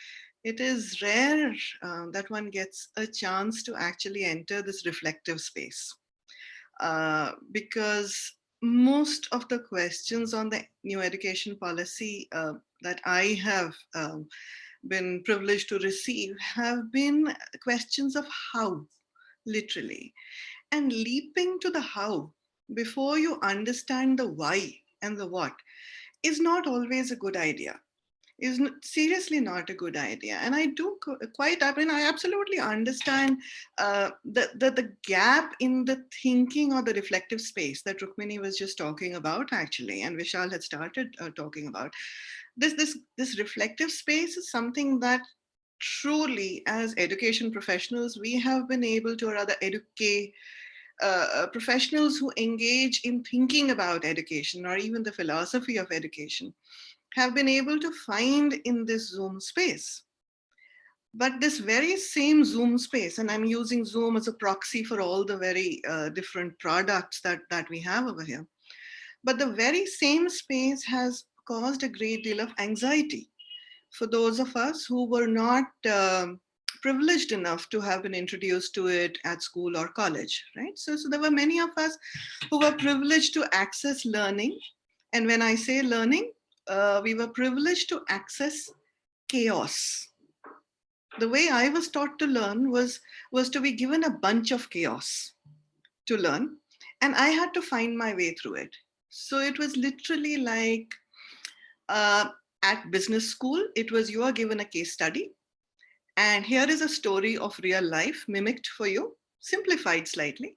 It is rare that one gets a chance to actually enter this reflective space because most of the questions on the new education policy that I have been privileged to receive have been questions of how, literally. And leaping to the how before you understand the why and the what is not always a good idea. Is seriously not a good idea. And I do quite, I mean, I absolutely understand the gap in the thinking or the reflective space that Rukmini was just talking about, actually, and Vishal had started talking about. This reflective space is something that truly, as education professionals, we have been able to, or rather educate professionals who engage in thinking about education or even the philosophy of education, have been able to find in this Zoom space. But this very same Zoom space, and I'm using Zoom as a proxy for all the very different products that we have over here, but the very same space has caused a great deal of anxiety for those of us who were not privileged enough to have been introduced to it at school or college, right? So there were many of us who were privileged to access learning. And when I say learning, we were privileged to access chaos. The way I was taught to learn was to be given a bunch of chaos to learn, and I had to find my way through it. So it was literally like at business school, it was you are given a case study, and here is a story of real life mimicked for you, simplified slightly.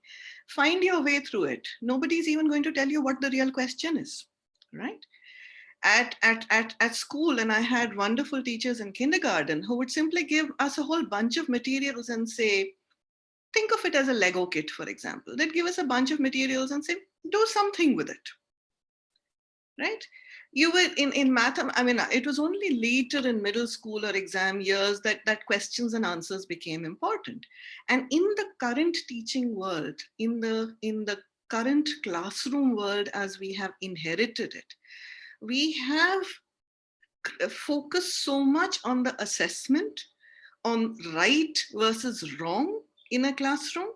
Find your way through it. Nobody's even going to tell you what the real question is, right? At school, and I had wonderful teachers in kindergarten who would simply give us a whole bunch of materials and say, think of it as a Lego kit, for example. They'd give us a bunch of materials and say, do something with it, right? You were in math, I mean, it was only later in middle school or exam years that questions and answers became important. And in the current teaching world, in the current classroom world as we have inherited it, we have focused so much on the assessment, on right versus wrong in a classroom,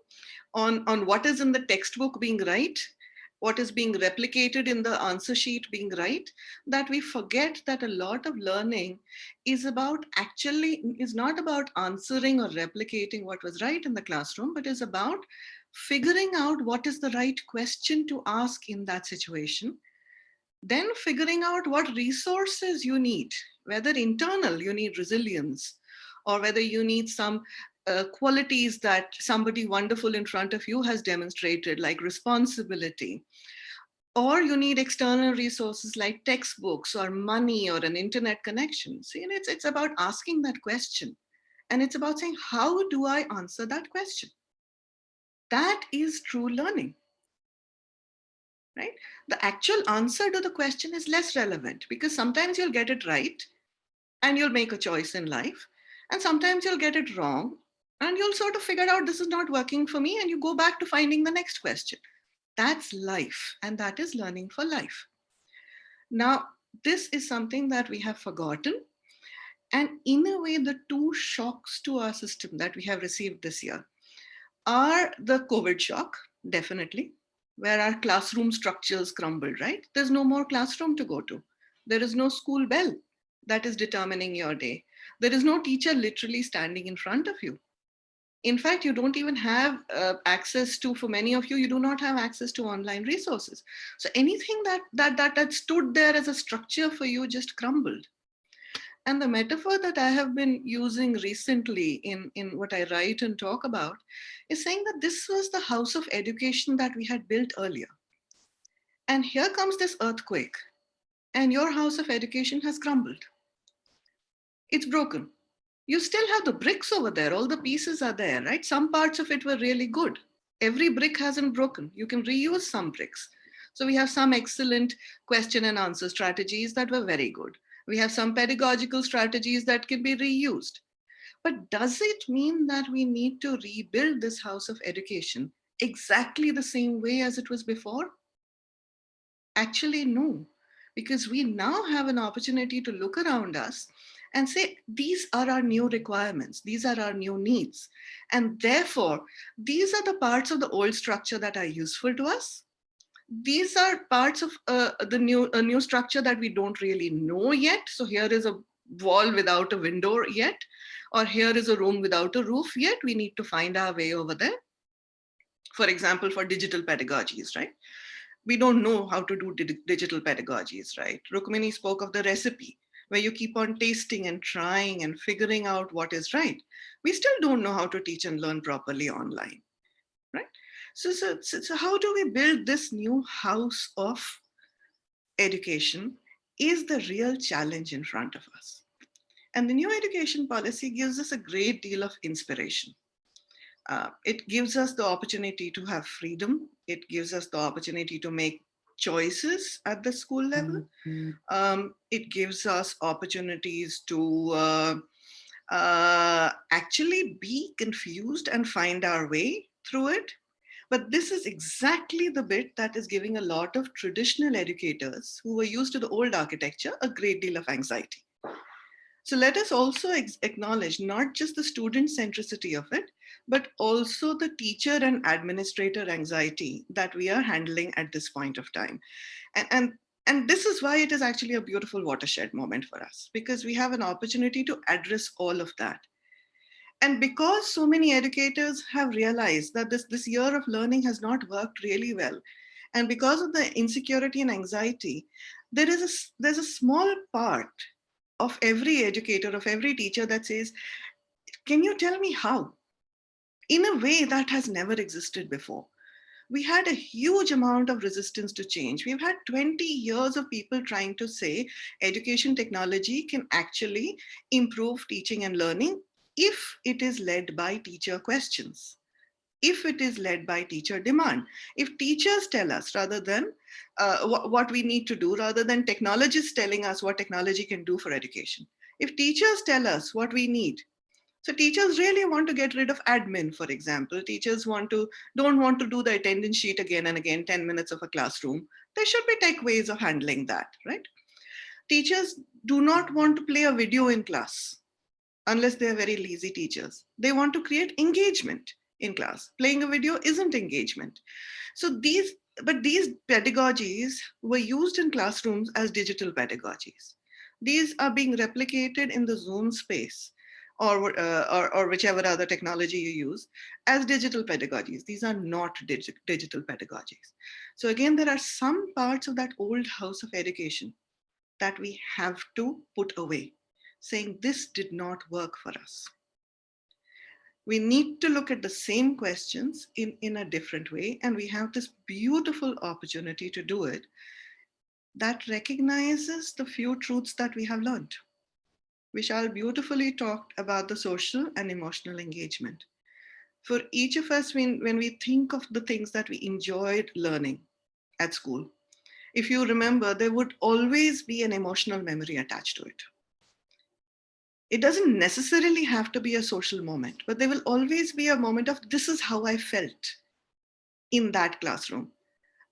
on what is in the textbook being right, what is being replicated in the answer sheet being right, that we forget that a lot of learning is not about answering or replicating what was right in the classroom, but is about figuring out what is the right question to ask in that situation, then figuring out what resources you need, whether internal, you need resilience, or whether you need some qualities that somebody wonderful in front of you has demonstrated, like responsibility, or you need external resources like textbooks or money or an internet connection. See, and it's about asking that question. And it's about saying, how do I answer that question? That is true learning. Right? The actual answer to the question is less relevant, because sometimes you'll get it right and you'll make a choice in life. And sometimes you'll get it wrong and you'll sort of figure out this is not working for me, and you go back to finding the next question. That's life, and that is learning for life. Now, this is something that we have forgotten. And in a way, the two shocks to our system that we have received this year are the COVID shock, definitely, where our classroom structures crumbled, right? There's no more classroom to go to. There is no school bell that is determining your day. There is no teacher literally standing in front of you. In fact, you don't even have access to, for many of you, you do not have access to online resources. So anything that stood there as a structure for you just crumbled. And the metaphor that I have been using recently in what I write and talk about is saying that this was the house of education that we had built earlier. And here comes this earthquake, and your house of education has crumbled. It's broken. You still have the bricks over there. All the pieces are there, right? Some parts of it were really good. Every brick hasn't broken. You can reuse some bricks. So we have some excellent question and answer strategies that were very good. We have some pedagogical strategies that can be reused. But does it mean that we need to rebuild this house of education exactly the same way as it was before? Actually, no, because we now have an opportunity to look around us and say, these are our new requirements, these are our new needs. And therefore, these are the parts of the old structure that are useful to us. These are parts of the new structure that we don't really know yet. So here is a wall without a window yet, or here is a room without a roof yet. We need to find our way over there. For example, for digital pedagogies, right? We don't know how to do digital pedagogies, right? Rukmini spoke of the recipe, where you keep on tasting and trying and figuring out what is right. We still don't know how to teach and learn properly online, right? So how do we build this new house of education is the real challenge in front of us. And the new education policy gives us a great deal of inspiration. It gives us the opportunity to have freedom. It gives us the opportunity to make choices at the school level. It gives us opportunities to actually be confused and find our way through it. But this is exactly the bit that is giving a lot of traditional educators who were used to the old architecture a great deal of anxiety. So let us also acknowledge not just the student centricity of it, but also the teacher and administrator anxiety that we are handling at this point of time. And this is why it is actually a beautiful watershed moment for us, because we have an opportunity to address all of that. And because so many educators have realized that this year of learning has not worked really well, and because of the insecurity and anxiety, there's a small part of every educator, of every teacher that says, can you tell me how? In a way that has never existed before. We had a huge amount of resistance to change. We've had 20 years of people trying to say education technology can actually improve teaching and learning if it is led by teacher questions, if it is led by teacher demand. If teachers tell us rather than what we need to do, rather than technologists telling us what technology can do for education. If teachers tell us what we need, so teachers really want to get rid of admin, for example. Teachers don't want to do the attendance sheet again and again, 10 minutes of a classroom. There should be tech ways of handling that, right? Teachers do not want to play a video in class unless they're very lazy teachers. They want to create engagement in class. Playing a video isn't engagement. So these pedagogies were used in classrooms as digital pedagogies. These are being replicated in the Zoom space or whichever other technology you use as digital pedagogies. These are not digital pedagogies. So again, there are some parts of that old house of education that we have to put away, saying this did not work for us. We need to look at the same questions in a different way, and we have this beautiful opportunity to do it that recognizes the few truths that we have learned. Vishal beautifully talked about the social and emotional engagement. For each of us, when we think of the things that we enjoyed learning at school, if you remember, there would always be an emotional memory attached to it. It doesn't necessarily have to be a social moment, but there will always be a moment of this is how I felt in that classroom.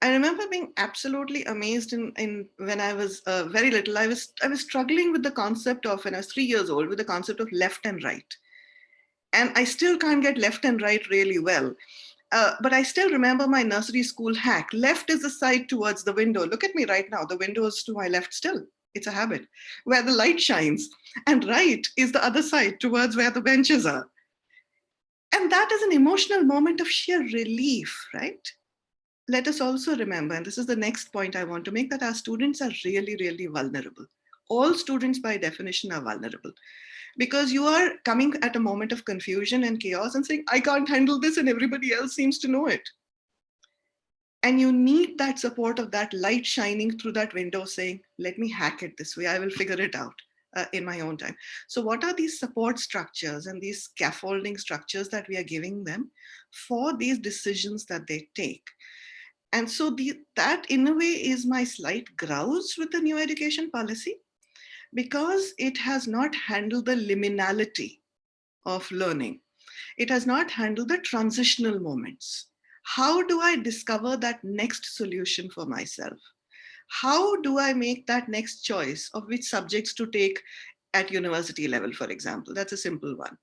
I remember being absolutely amazed in when I was very little. I was struggling with the concept of, when I was 3 years old, with the concept of left and right. And I still can't get left and right really well. But I still remember my nursery school hack. Left is the side towards the window. Look at me right now. The window is to my left still. It's a habit, where the light shines. And right is the other side towards where the benches are. And that is an emotional moment of sheer relief, right? Let us also remember, and this is the next point I want to make, that our students are really, really vulnerable. All students by definition are vulnerable, because you are coming at a moment of confusion and chaos and saying, I can't handle this, and everybody else seems to know it. And you need that support of that light shining through that window saying, let me hack it this way, I will figure it out in my own time. So what are these support structures and these scaffolding structures that we are giving them for these decisions that they take? And so that in a way is my slight grouse with the new education policy, because it has not handled the liminality of learning. It has not handled the transitional moments. How do I discover that next solution for myself? How do I make that next choice of which subjects to take at university level, for example? That's a simple one.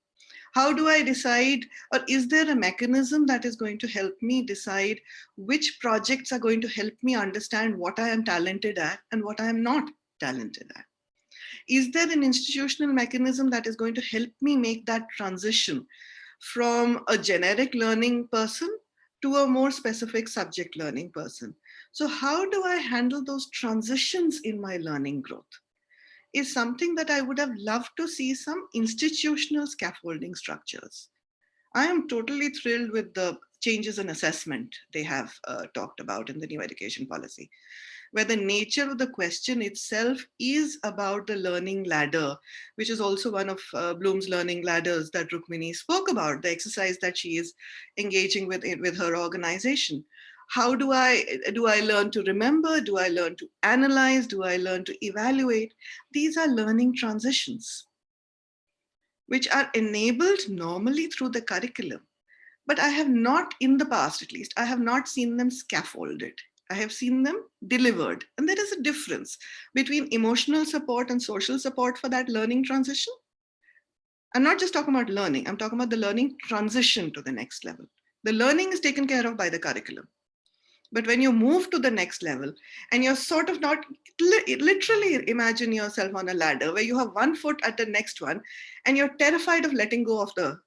How do I decide, or is there a mechanism that is going to help me decide which projects are going to help me understand what I am talented at and what I am not talented at? Is there an institutional mechanism that is going to help me make that transition from a generic learning person to a more specific subject learning person. So how do I handle those transitions in my learning growth? Is something that I would have loved to see some institutional scaffolding structures. I am totally thrilled with the changes in assessment they have talked about in the new education policy, where the nature of the question itself is about the learning ladder, which is also one of Bloom's learning ladders that Rukmini spoke about, the exercise that she is engaging with her organization. How do I learn to remember? Do I learn to analyze? Do I learn to evaluate? These are learning transitions, which are enabled normally through the curriculum. But I have not, in the past at least, I have not seen them scaffolded. I have seen them delivered. And there is a difference between emotional support and social support for that learning transition. I'm not just talking about learning, I'm talking about the learning transition to the next level. The learning is taken care of by the curriculum. But when you move to the next level and you're sort of not, literally imagine yourself on a ladder where you have one foot at the next one and you're terrified of letting go of the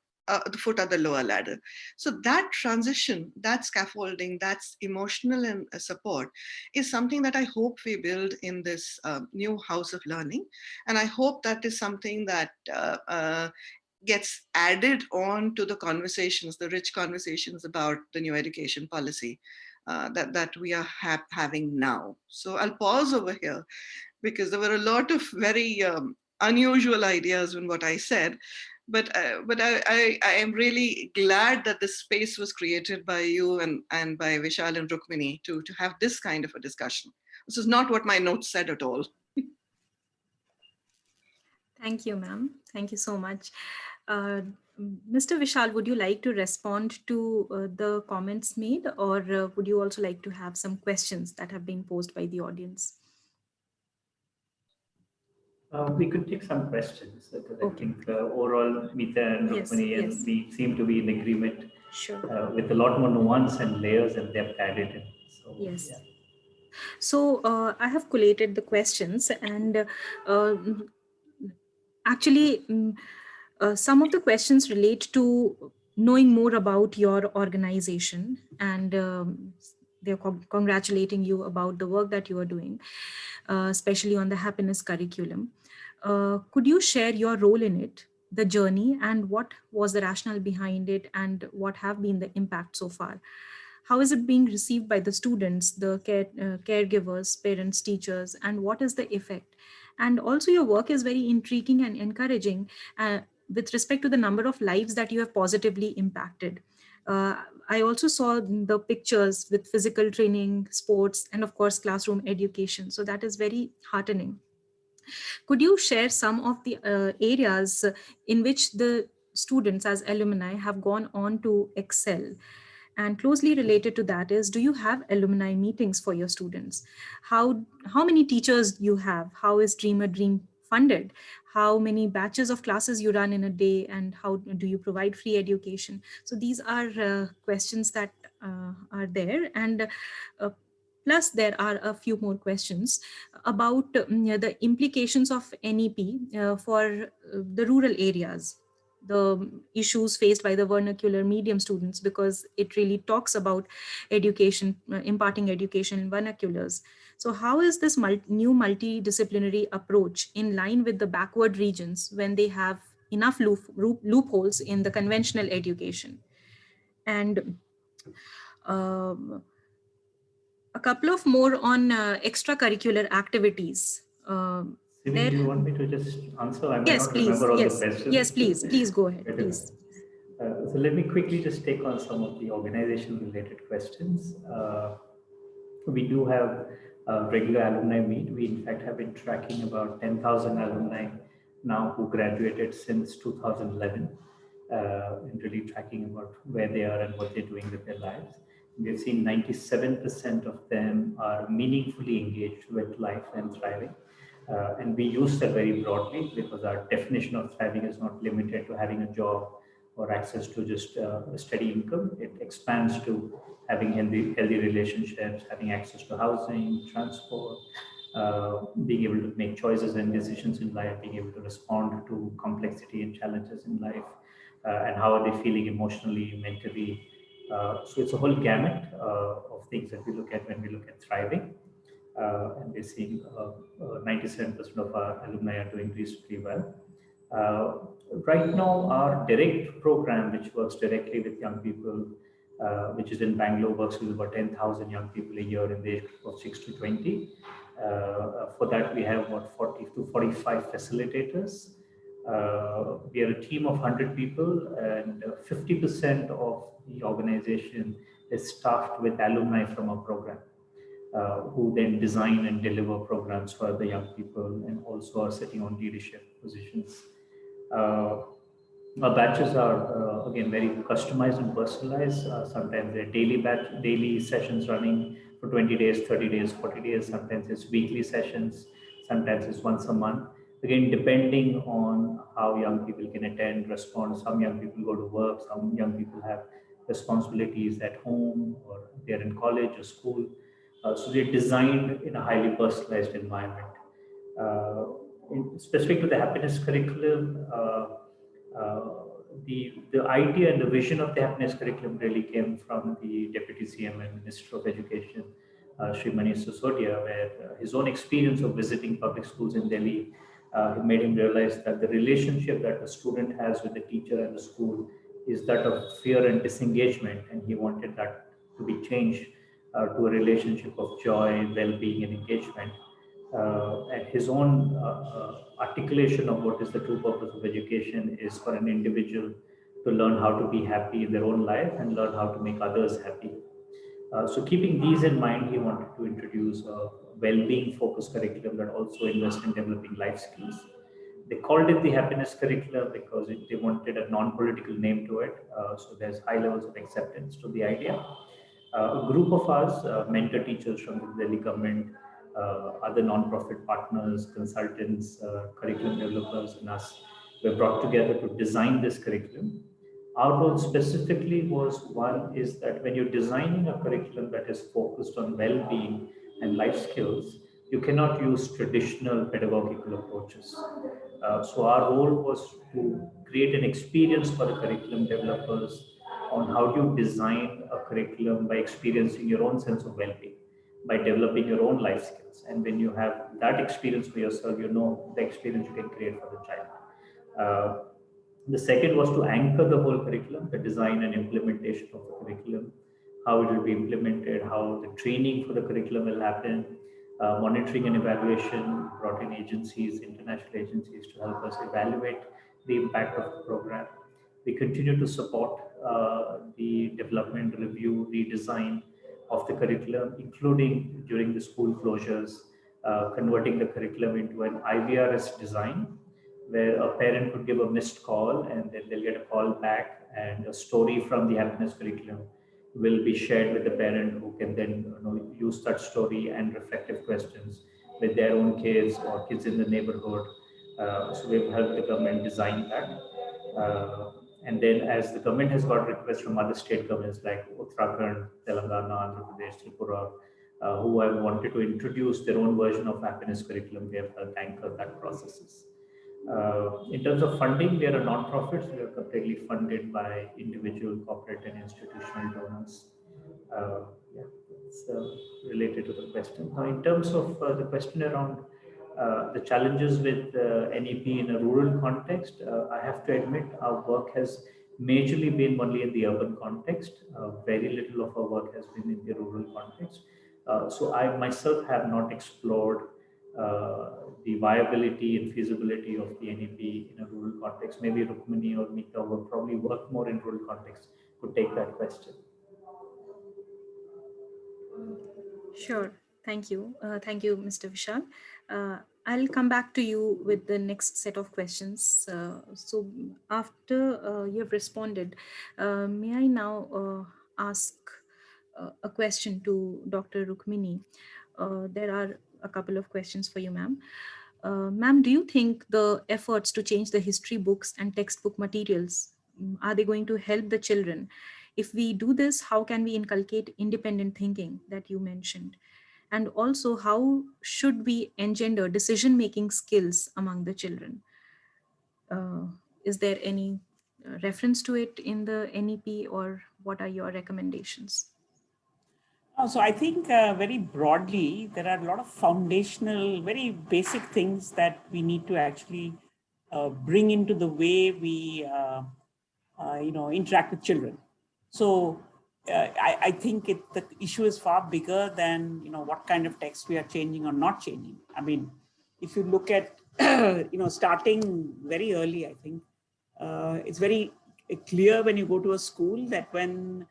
foot at the lower ladder. So that transition, that scaffolding, that's emotional and support is something that I hope we build in this new house of learning. And I hope that is something that gets added on to the conversations, the rich conversations about the new education policy that we are having now. So I'll pause over here because there were a lot of very unusual ideas in what I said. But I am really glad that this space was created by you and by Vishal and Rukmini to have this kind of a discussion. This is not what my notes said at all. Thank you, ma'am. Thank you so much. Mr. Vishal, would you like to respond to the comments made, or would you also like to have some questions that have been posed by the audience? We could take some questions because I think overall Meeta and Rukmini and we seem to be in agreement with a lot more nuance and layers and depth added in. So, yes. Yeah. So I have collated the questions and actually some of the questions relate to knowing more about your organization, and they're congratulating you about the work that you are doing, especially on the happiness curriculum. Could you share your role in it, the journey, and what was the rationale behind it, and what have been the impact so far? How is it being received by the students, the caregivers, parents, teachers, and what is the effect? And also your work is very intriguing and encouraging with respect to the number of lives that you have positively impacted. I also saw the pictures with physical training, sports, and of course, classroom education. So that is very heartening. Could you share some of the areas in which the students as alumni have gone on to excel? And closely related to that is, do you have alumni meetings for your students? How many teachers you have? How is Dream a Dream funded? How many batches of classes you run in a day? And how do you provide free education? So these are questions that are there. And plus, there are a few more questions about the implications of NEP for the rural areas, the issues faced by the vernacular medium students, because it really talks about education, imparting education in vernaculars. So how is this new multidisciplinary approach in line with the backward regions when they have enough loopholes in the conventional education? And a couple of more on extracurricular activities. Sini, do you want me to just answer? I might yes, not please. remember all Yes. the questions. Yes, please. Please go ahead. Please. So let me quickly just take on some of the organization-related questions. We do have a regular alumni meet. We in fact have been tracking about 10,000 alumni now who graduated since 2011, and really tracking about where they are and what they're doing with their lives. We've seen 97% of them are meaningfully engaged with life and thriving. And we use that very broadly because our definition of thriving is not limited to having a job or access to just a steady income. It expands to having healthy relationships, having access to housing, transport, being able to make choices and decisions in life, being able to respond to complexity and challenges in life, and how are they feeling emotionally, mentally, So it's a whole gamut of things that we look at when we look at thriving. And we're seeing 97% of our alumni are doing reasonably well. Right now, our direct program, which works directly with young people, which is in Bangalore, works with about 10,000 young people a year in the age of 6 to 20. For that, we have about 40 to 45 facilitators. We are a team of 100 people, and 50% of the organization is staffed with alumni from our program, who then design and deliver programs for the young people and also are sitting on leadership positions. Our batches are again very customized and personalized. Sometimes they're daily sessions running for 20 days, 30 days, 40 days. Sometimes it's weekly sessions. Sometimes it's once a month. Again, depending on how young people can attend, respond. Some young people go to work. Some young people have responsibilities at home, or they're in college or school. So they're designed in a highly personalized environment. Specific to the happiness curriculum, the idea and the vision of the happiness curriculum really came from the Deputy CM and Minister of Education, Sri Manish Sisodia, where his own experience of visiting public schools in Delhi made him realize that the relationship that a student has with the teacher and the school is that of fear and disengagement, and he wanted that to be changed to a relationship of joy, well-being, and engagement. And his own articulation of what is the true purpose of education is for an individual to learn how to be happy in their own life and learn how to make others happy. So keeping these in mind, he wanted to introduce a well-being focused curriculum that also invests in developing life skills. They called it the happiness curriculum because they wanted a non-political name to it. So there's high levels of acceptance to the idea. A group of us, mentor teachers from the Delhi government, other non-profit partners, consultants, curriculum developers, and us were brought together to design this curriculum. Our role specifically was one is that when you're designing a curriculum that is focused on well-being and life skills, you cannot use traditional pedagogical approaches. So our role was to create an experience for the curriculum developers on how you design a curriculum by experiencing your own sense of well-being, by developing your own life skills. And when you have that experience for yourself, you know the experience you can create for the child. The second was to anchor the whole curriculum, the design and implementation of the curriculum, how it will be implemented, how the training for the curriculum will happen, monitoring and evaluation, brought in agencies, international agencies to help us evaluate the impact of the program. We continue to support the development, review, redesign of the curriculum, including during the school closures, converting the curriculum into an IVRS design, where a parent could give a missed call and then they'll get a call back, and a story from the happiness curriculum will be shared with the parent, who can then use that story and reflective questions with their own kids or kids in the neighborhood. So we've helped the government design that. And then as the government has got requests from other state governments like Uttarakhand, Telangana, Andhra Pradesh, Tripura, who have wanted to introduce their own version of happiness curriculum, we have helped anchor that processes. In terms of funding, we are a non-profit, so we are completely funded by individual, corporate, and institutional donors. Yeah, it's related to the question. Now, in terms of the question around the challenges with NEP in a rural context, I have to admit our work has majorly been only in the urban context. Very little of our work has been in the rural context. So I myself have not explored the viability and feasibility of the NEP in a rural context. Maybe Rukmini or Meeta, who probably work more in rural context, could take that question. Sure. Thank you. Thank you, Mr. Vishal. I'll come back to you with the next set of questions. So after you've responded, may I now ask a question to Dr. Rukmini? There are a couple of questions for you, ma'am. Ma'am, do you think the efforts to change the history books and textbook materials, are they going to help the children? If we do this, how can we inculcate independent thinking that you mentioned? And also, how should we engender decision-making skills among the children? Is there any reference to it in the NEP, or What are your recommendations? So I think very broadly, there are a lot of foundational, very basic things that we need to actually bring into the way we, interact with children. So I think the issue is far bigger than, what kind of text we are changing or not changing. I mean, if you look at, starting very early, I think it's very clear when you go to a school that when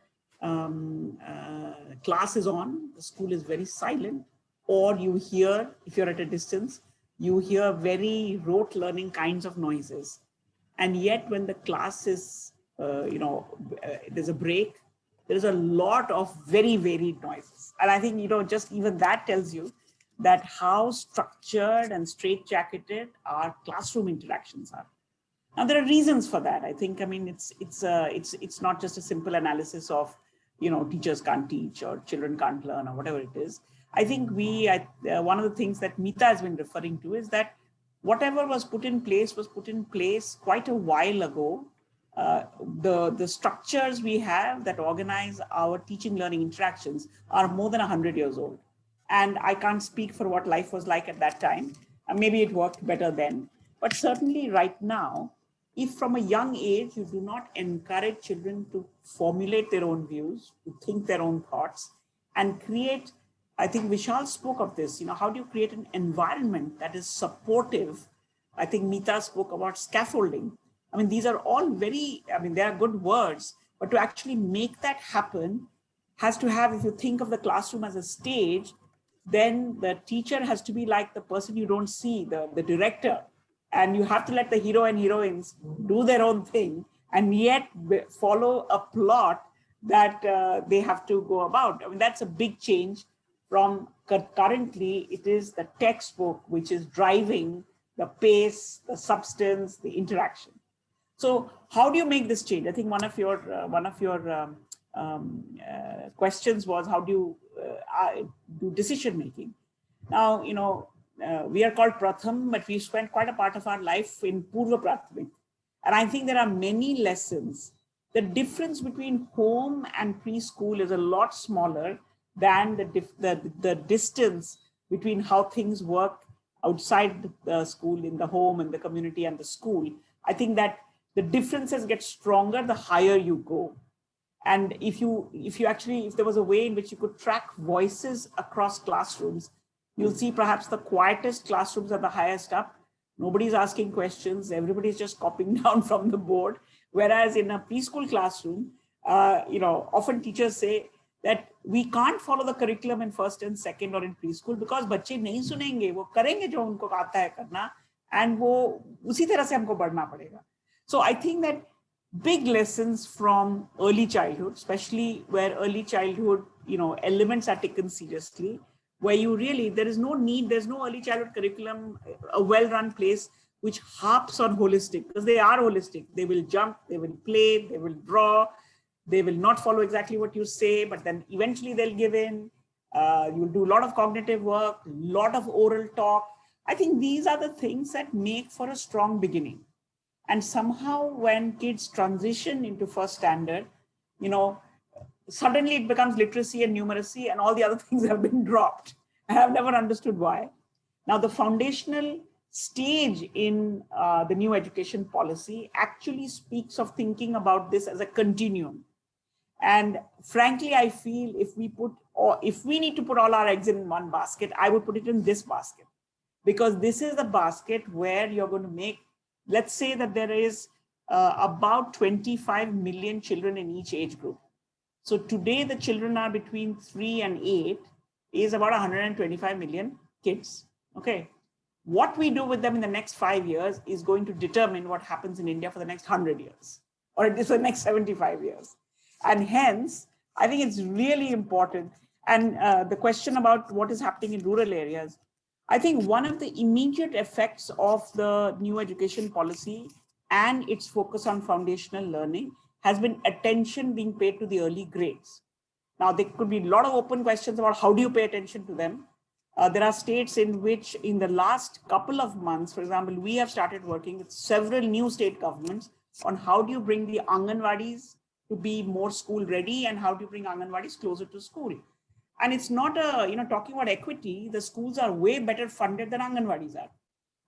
class is on, the school is very silent, or you hear, if you're at a distance, you hear very rote learning kinds of noises. And yet when the class is, there's a break, there's a lot of very varied noises. And I think, just even that tells you that how structured and straitjacketed our classroom interactions are. Now there are reasons for that. I think, I mean, it's not just a simple analysis of, teachers can't teach or children can't learn or whatever it is. I think one of the things that Meeta has been referring to is that whatever was put in place quite a while ago. The structures we have that organize our teaching learning interactions are more than 100 years old. And I can't speak for what life was like at that time. Maybe it worked better then. But certainly right now, if from a young age you do not encourage children to formulate their own views, to think their own thoughts, and create, I think Vishal spoke of this, how do you create an environment that is supportive? I think Meeta spoke about scaffolding. I mean, these are all they are good words, but to actually make that happen has to have, if you think of the classroom as a stage, then the teacher has to be like the person you don't see, the director. And you have to let the hero and heroines do their own thing and yet follow a plot that they have to go about. I mean, that's a big change from currently it is the textbook which is driving the pace, the substance, the interaction. So how do you make this change? I think one of your questions was how do you do decision making? Now, we are called Pratham, but we spent quite a part of our life in Purva Prathamik. And I think there are many lessons. The difference between home and preschool is a lot smaller than the distance between how things work outside the school, in the home, in the community and the school. I think that the differences get stronger the higher you go. And if there was a way in which you could track voices across classrooms, you'll see perhaps the quietest classrooms are the highest up. Nobody's asking questions. Everybody's just copying down from the board. Whereas in a preschool classroom, often teachers say that we can't follow the curriculum in first and second or in preschool because बच्चे नहीं सुनेंगे, वो करेंगे जो उनको आता है करना, and वो उसी तरह से हमको बढ़ना पड़ेगा. So I think that big lessons from early childhood, especially where early childhood, elements are taken seriously, where there's no early childhood curriculum, a well-run place which harps on holistic, because they are holistic. They will jump, they will play, they will draw, they will not follow exactly what you say, but then eventually they'll give in. You'll do a lot of cognitive work, a lot of oral talk. I think these are the things that make for a strong beginning. And somehow when kids transition into first standard, suddenly it becomes literacy and numeracy and all the other things have been dropped. I have never understood why. Now, the foundational stage in the new education policy actually speaks of thinking about this as a continuum. And frankly, I feel if we need to put all our eggs in one basket, I would put it in this basket, because this is the basket where you're going to make, let's say that there is about 25 million children in each age group. So today the children are between 3 and 8 is about 125 million kids. Okay. What we do with them in the next 5 years is going to determine what happens in India for the next 100 years, or at least for the next 75 years. And hence, I think it's really important. And the question about what is happening in rural areas, I think one of the immediate effects of the new education policy and its focus on foundational learning has been attention being paid to the early grades. Now, there could be a lot of open questions about how do you pay attention to them. There are states in which in the last couple of months, for example, we have started working with several new state governments on how do you bring the Anganwadis to be more school ready, and how do you bring Anganwadis closer to school? And it's not talking about equity, the schools are way better funded than Anganwadis are.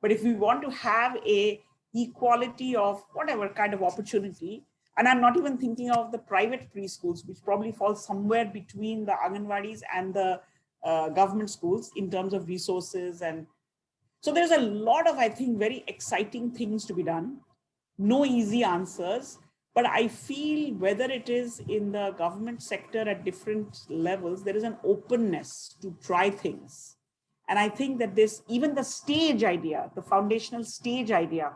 But if we want to have a equality of whatever kind of opportunity, and I'm not even thinking of the private preschools, which probably falls somewhere between the Anganwadis and the government schools in terms of resources. And so there's a lot of, I think, very exciting things to be done. No easy answers, but I feel whether it is in the government sector at different levels, there is an openness to try things. And I think that this, even the stage idea, the foundational stage idea,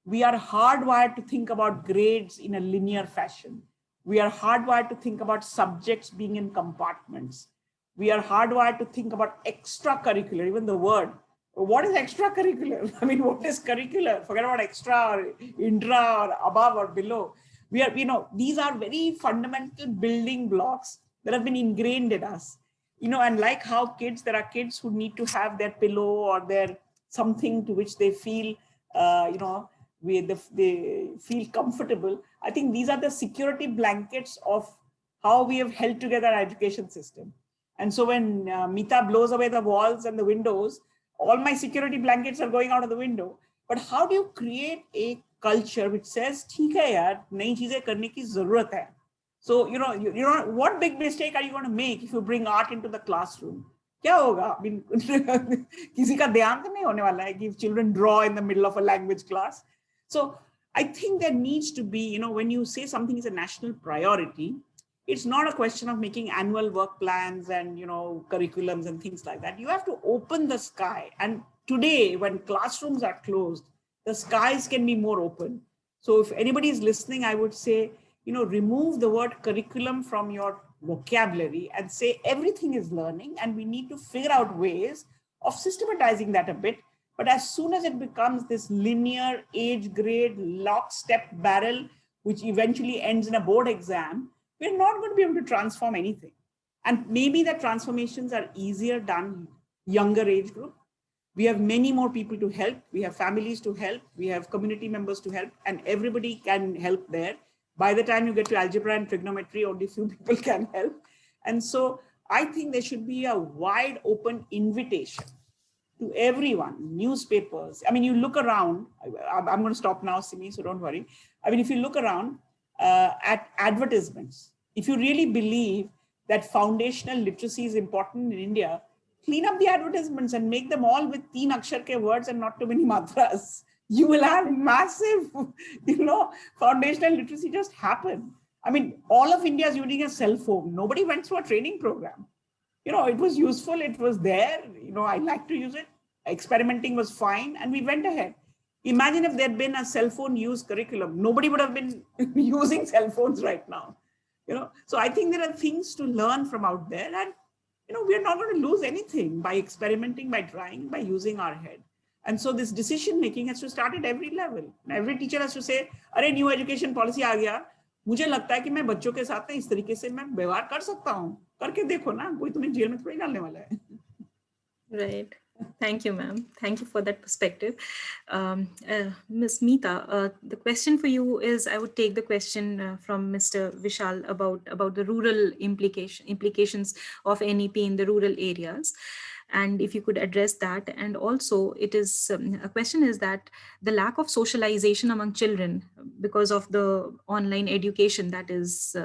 we are hardwired to think about grades in a linear fashion. We are hardwired to think about subjects being in compartments. We are hardwired to think about extracurricular, even the word. What is extracurricular? I mean, what is curricular? Forget about extra or intra or above or below. We are, these are very fundamental building blocks that have been ingrained in us. And like how there are kids who need to have their pillow or their something to which they feel, they feel comfortable. I think these are the security blankets of how we have held together our education system. And so when Meeta blows away the walls and the windows, all my security blankets are going out of the window. But how do you create a culture which says, "ठीक है यार, नई चीजें करने की जरूरत है." So, what big mistake are you going to make if you bring art into the classroom? क्या होगा? I mean, किसी का ध्यान तो नहीं होने वाला है if children draw in the middle of a language class. So I think there needs to be, when you say something is a national priority, it's not a question of making annual work plans and, curriculums and things like that. You have to open the sky. And today, when classrooms are closed, the skies can be more open. So if anybody is listening, I would say, remove the word curriculum from your vocabulary and say everything is learning, and we need to figure out ways of systematizing that a bit. But as soon as it becomes this linear age grade lockstep barrel, which eventually ends in a board exam, we're not going to be able to transform anything. And maybe the transformations are easier done younger age group. We have many more people to help. We have families to help. We have community members to help, and everybody can help there. By the time you get to algebra and trigonometry, only few people can help. And so I think there should be a wide open invitation to everyone, newspapers. I mean, you look around, I'm going to stop now, Simi, so don't worry. I mean, if you look around at advertisements, if you really believe that foundational literacy is important in India, clean up the advertisements and make them all with 3 akshar ke words and not too many matras. You will have massive, foundational literacy just happen. I mean, all of India is using a cell phone. Nobody went through a training program. It was useful. It was there. I like to use it. Experimenting was fine. And we went ahead. Imagine if there'd been a cell phone use curriculum. Nobody would have been using cell phones right now. So I think there are things to learn from out there. And, we're not going to lose anything by experimenting, by trying, by using our head. And so this decision making has to start at every level. Every teacher has to say, "अरे new education policy आ गया, मुझे लगता है कि मैं बच्चों के साथ इस तरीके से मैं व्यवहार कर सकता हूँ, करके देखो ना, कोई तुम्हें जेल में थोड़ी डालने वाला है." Right. Thank you, ma'am. Thank you for that perspective. Ms. Meeta, the question for you is, I would take the question from Mr. Vishal about the rural implications of NEP in the rural areas. And if you could address that. And also it is a question is that the lack of socialization among children because of the online education that is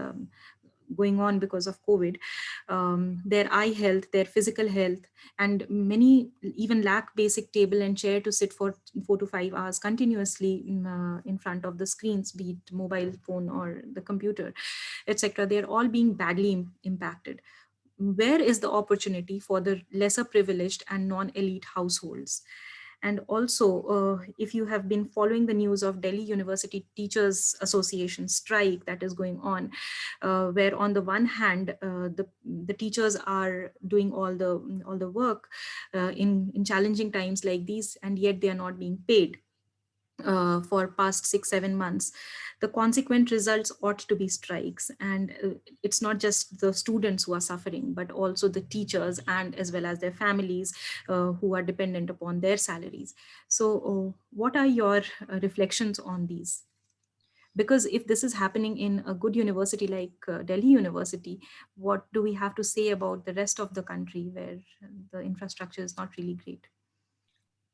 going on because of COVID, their eye health, their physical health, and many even lack basic table and chair to sit for 4 to 5 hours continuously in front of the screens, be it mobile phone or the computer, etc. They're all being badly impacted. Where is the opportunity for the lesser privileged and non-elite households? And also, if you have been following the news of Delhi University Teachers Association strike that is going on, where on the one hand, the teachers are doing all the work in challenging times like these, and yet they are not being paid for past 6-7 months. The consequent results ought to be strikes, and it's not just the students who are suffering, but also the teachers and as well as their families who are dependent upon their salaries. So what are your reflections on these? Because if this is happening in a good university like Delhi University, what do we have to say about the rest of the country where the infrastructure is not really great?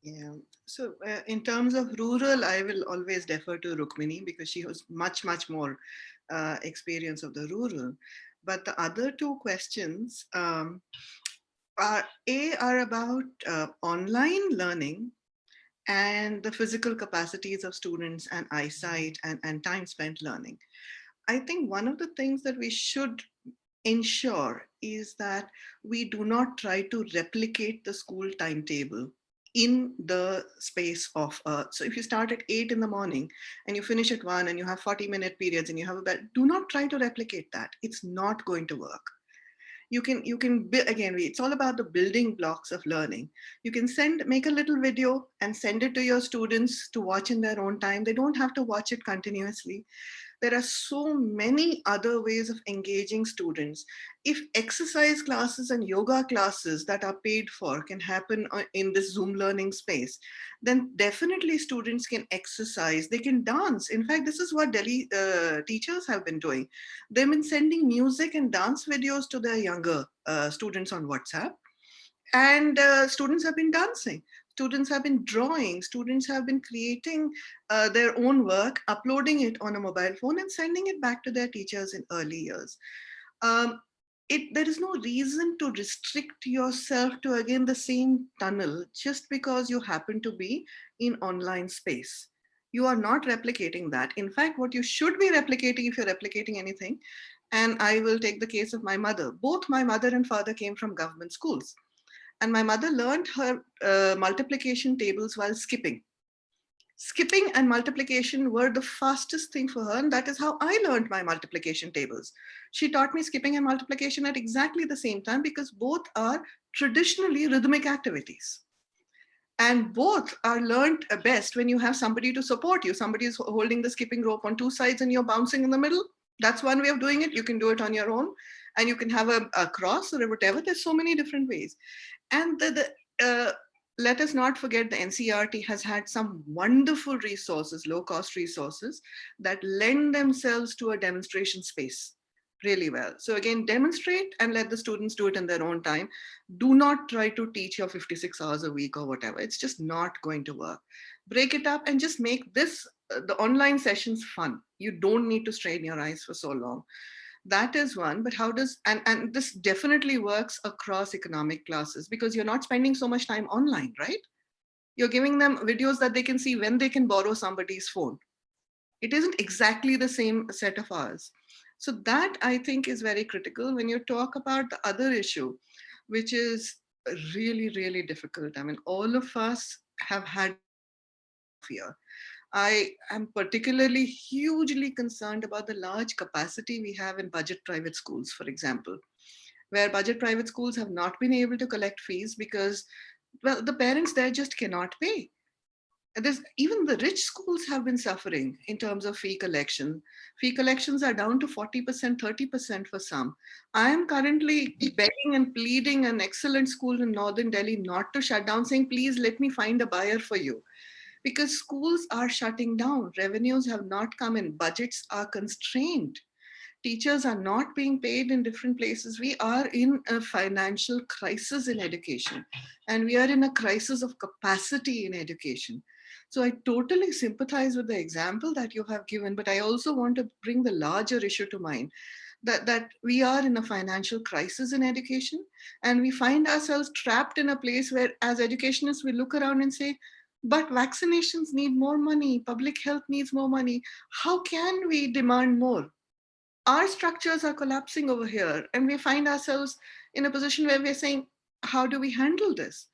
Yeah. So in terms of rural, I will always defer to Rukmini because she has much, much more experience of the rural. But the other two questions are about online learning and the physical capacities of students and eyesight and time spent learning. I think one of the things that we should ensure is that we do not try to replicate the school timetable in the space of so if you start at 8 in the morning and you finish at 1 and you have 40-minute periods and you have a bed, do not try to replicate that. It's not going to work. You can again, it's all about the building blocks of learning. You can make a little video and send it to your students to watch in their own time. They don't have to watch it continuously. There are so many other ways of engaging students. If exercise classes and yoga classes that are paid for can happen in this Zoom learning space, then definitely students can exercise, they can dance. In fact, this is what Delhi teachers have been doing. They've been sending music and dance videos to their younger students on WhatsApp, and students have been dancing, students have been drawing, students have been creating their own work, uploading it on a mobile phone and sending it back to their teachers in early years. um, there is no reason to restrict yourself to again the same tunnel just because you happen to be in online space. You are not replicating that. In fact, what you should be replicating, if you're replicating anything, and I will take the case of my mother. Both my mother and father came from government schools. And my mother learned her multiplication tables while skipping. Skipping and multiplication were the fastest thing for her, and that is how I learned my multiplication tables. She taught me skipping and multiplication at exactly the same time because both are traditionally rhythmic activities. And both are learned best when you have somebody to support you. Somebody is holding the skipping rope on two sides and you're bouncing in the middle. That's one way of doing it. You can do it on your own, and you can have a cross or whatever. There's so many different ways. And let us not forget the NCERT has had some wonderful resources, low-cost resources that lend themselves to a demonstration space really well. So again, demonstrate and let the students do it in their own time. Do not try to teach your 56 hours a week or whatever. It's just not going to work. Break it up and just make the online sessions fun. You don't need to strain your eyes for so long. That is one. But how does, and this definitely works across economic classes because you're not spending so much time online, right? You're giving them videos that they can see when they can borrow somebody's phone. It isn't exactly the same set of hours. So that I think is very critical when you talk about the other issue, which is really, really difficult. I mean, all of us have had fear. I am particularly hugely concerned about the large capacity we have in budget private schools, for example, where budget private schools have not been able to collect fees because, well, the parents there just cannot pay. Even the rich schools have been suffering in terms of fee collection. Fee collections are down to 40%, 30% for some. I am currently begging and pleading an excellent school in Northern Delhi not to shut down, saying, please let me find a buyer for you. Because schools are shutting down, revenues have not come in, budgets are constrained. Teachers are not being paid in different places. We are in a financial crisis in education, and we are in a crisis of capacity in education. So I totally sympathize with the example that you have given, but I also want to bring the larger issue to mind that we are in a financial crisis in education, and we find ourselves trapped in a place where, as educationists, we look around and say, but vaccinations need more money, public health needs more money. How can we demand more? Our structures are collapsing over here, and we find ourselves in a position where we're saying, how do we handle this?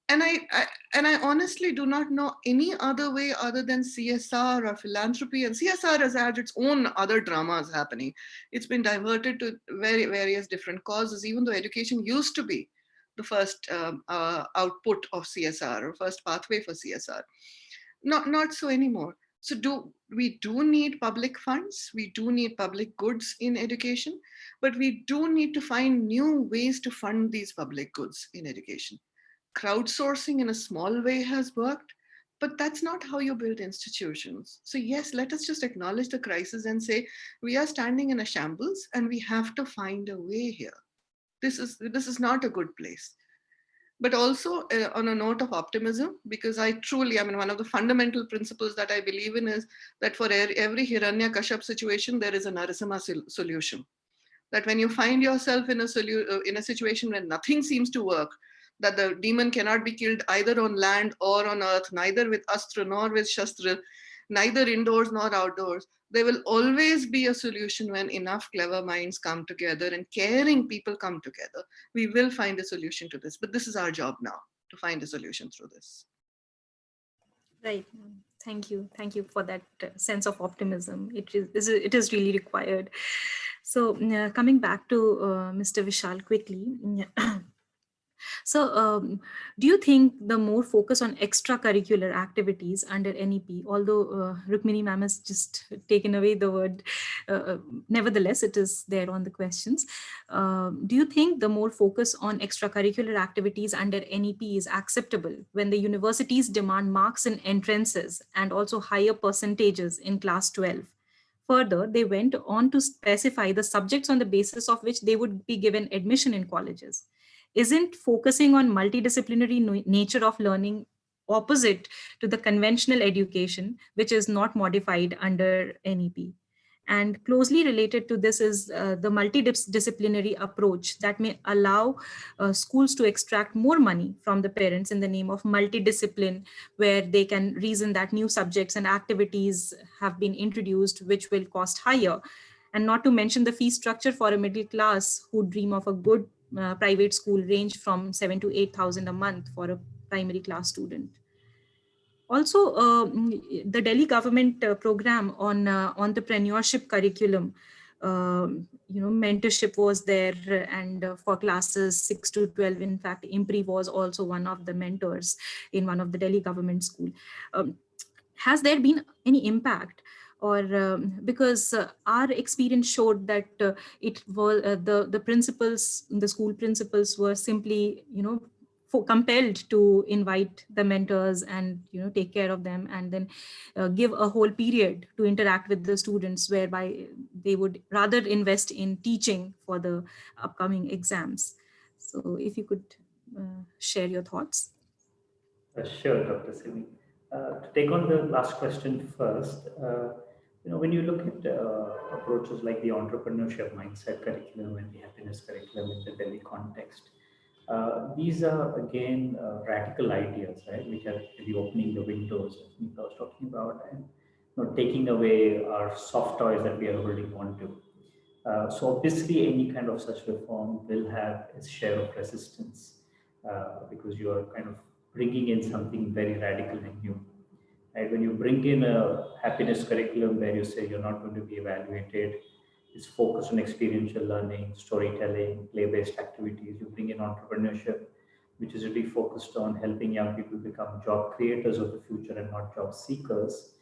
And I honestly do not know any other way other than CSR or philanthropy. And CSR has had its own other dramas happening. It's been diverted to various different causes, even though education used to be the first output of CSR or first pathway for CSR. Not so anymore. So we do need public funds, we do need public goods in education, but we do need to find new ways to fund these public goods in education. Crowdsourcing in a small way has worked. But that's not how you build institutions. So yes, let us just acknowledge the crisis and say, we are standing in a shambles and we have to find a way here. This is not a good place. But also on a note of optimism, because one of the fundamental principles that I believe in is that for every Hiranyakashap situation, there is a Narasimha solution. That when you find yourself in a situation where nothing seems to work, that the demon cannot be killed either on land or on earth, neither with astra nor with shastra, neither indoors nor outdoors. There will always be a solution when enough clever minds come together and caring people come together. We will find a solution to this, but this is our job now, to find a solution through this. Right. Thank you. Thank you for that sense of optimism. It is really required. So coming back to Mr. Vishal quickly. So do you think the more focus on extracurricular activities under NEP, although Rukmini ma'am has just taken away the word, nevertheless, it is there on the questions. Do you think the more focus on extracurricular activities under NEP is acceptable when the universities demand marks in entrances and also higher percentages in class 12? Further, they went on to specify the subjects on the basis of which they would be given admission in colleges. Isn't focusing on multidisciplinary nature of learning opposite to the conventional education, which is not modified under NEP? And closely related to this is the multidisciplinary approach that may allow schools to extract more money from the parents in the name of multidiscipline, where they can reason that new subjects and activities have been introduced, which will cost higher. And not to mention the fee structure for a middle class who dream of a good private school range from 7 to 8,000 a month for a primary class student. Also, the Delhi government program on entrepreneurship curriculum, mentorship was there, and for classes 6 to 12, in fact, IMPRI was also one of the mentors in one of the Delhi government school. Has there been any impact? Or because our experience showed that it was the principals, the school principals were simply, compelled to invite the mentors and take care of them, and then give a whole period to interact with the students, whereby they would rather invest in teaching for the upcoming exams. So if you could share your thoughts. Sure, Dr. Simi. To take on the last question first, when you look at approaches like the entrepreneurship mindset curriculum and the happiness curriculum in the Delhi context, these are again radical ideas, right? Which are really opening the windows, as Meeta was talking about, and taking away our soft toys that we are holding on to. So obviously, any kind of such reform will have its share of resistance because you are kind of bringing in something very radical and new. Right? When you bring in a happiness curriculum where you say you're not going to be evaluated, it's focused on experiential learning, storytelling, play-based activities. You bring in entrepreneurship, which is really focused on helping young people become job creators of the future and not job seekers.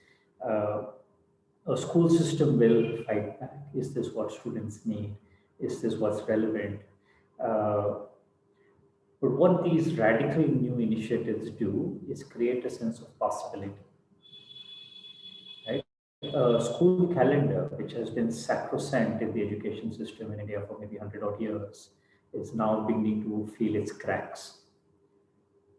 A school system will fight back. Is this what students need? Is this what's relevant? But what these radical new initiatives do is create a sense of possibility. Right? A school calendar, which has been sacrosanct in the education system in India for maybe 100 odd years, is now beginning to feel its cracks.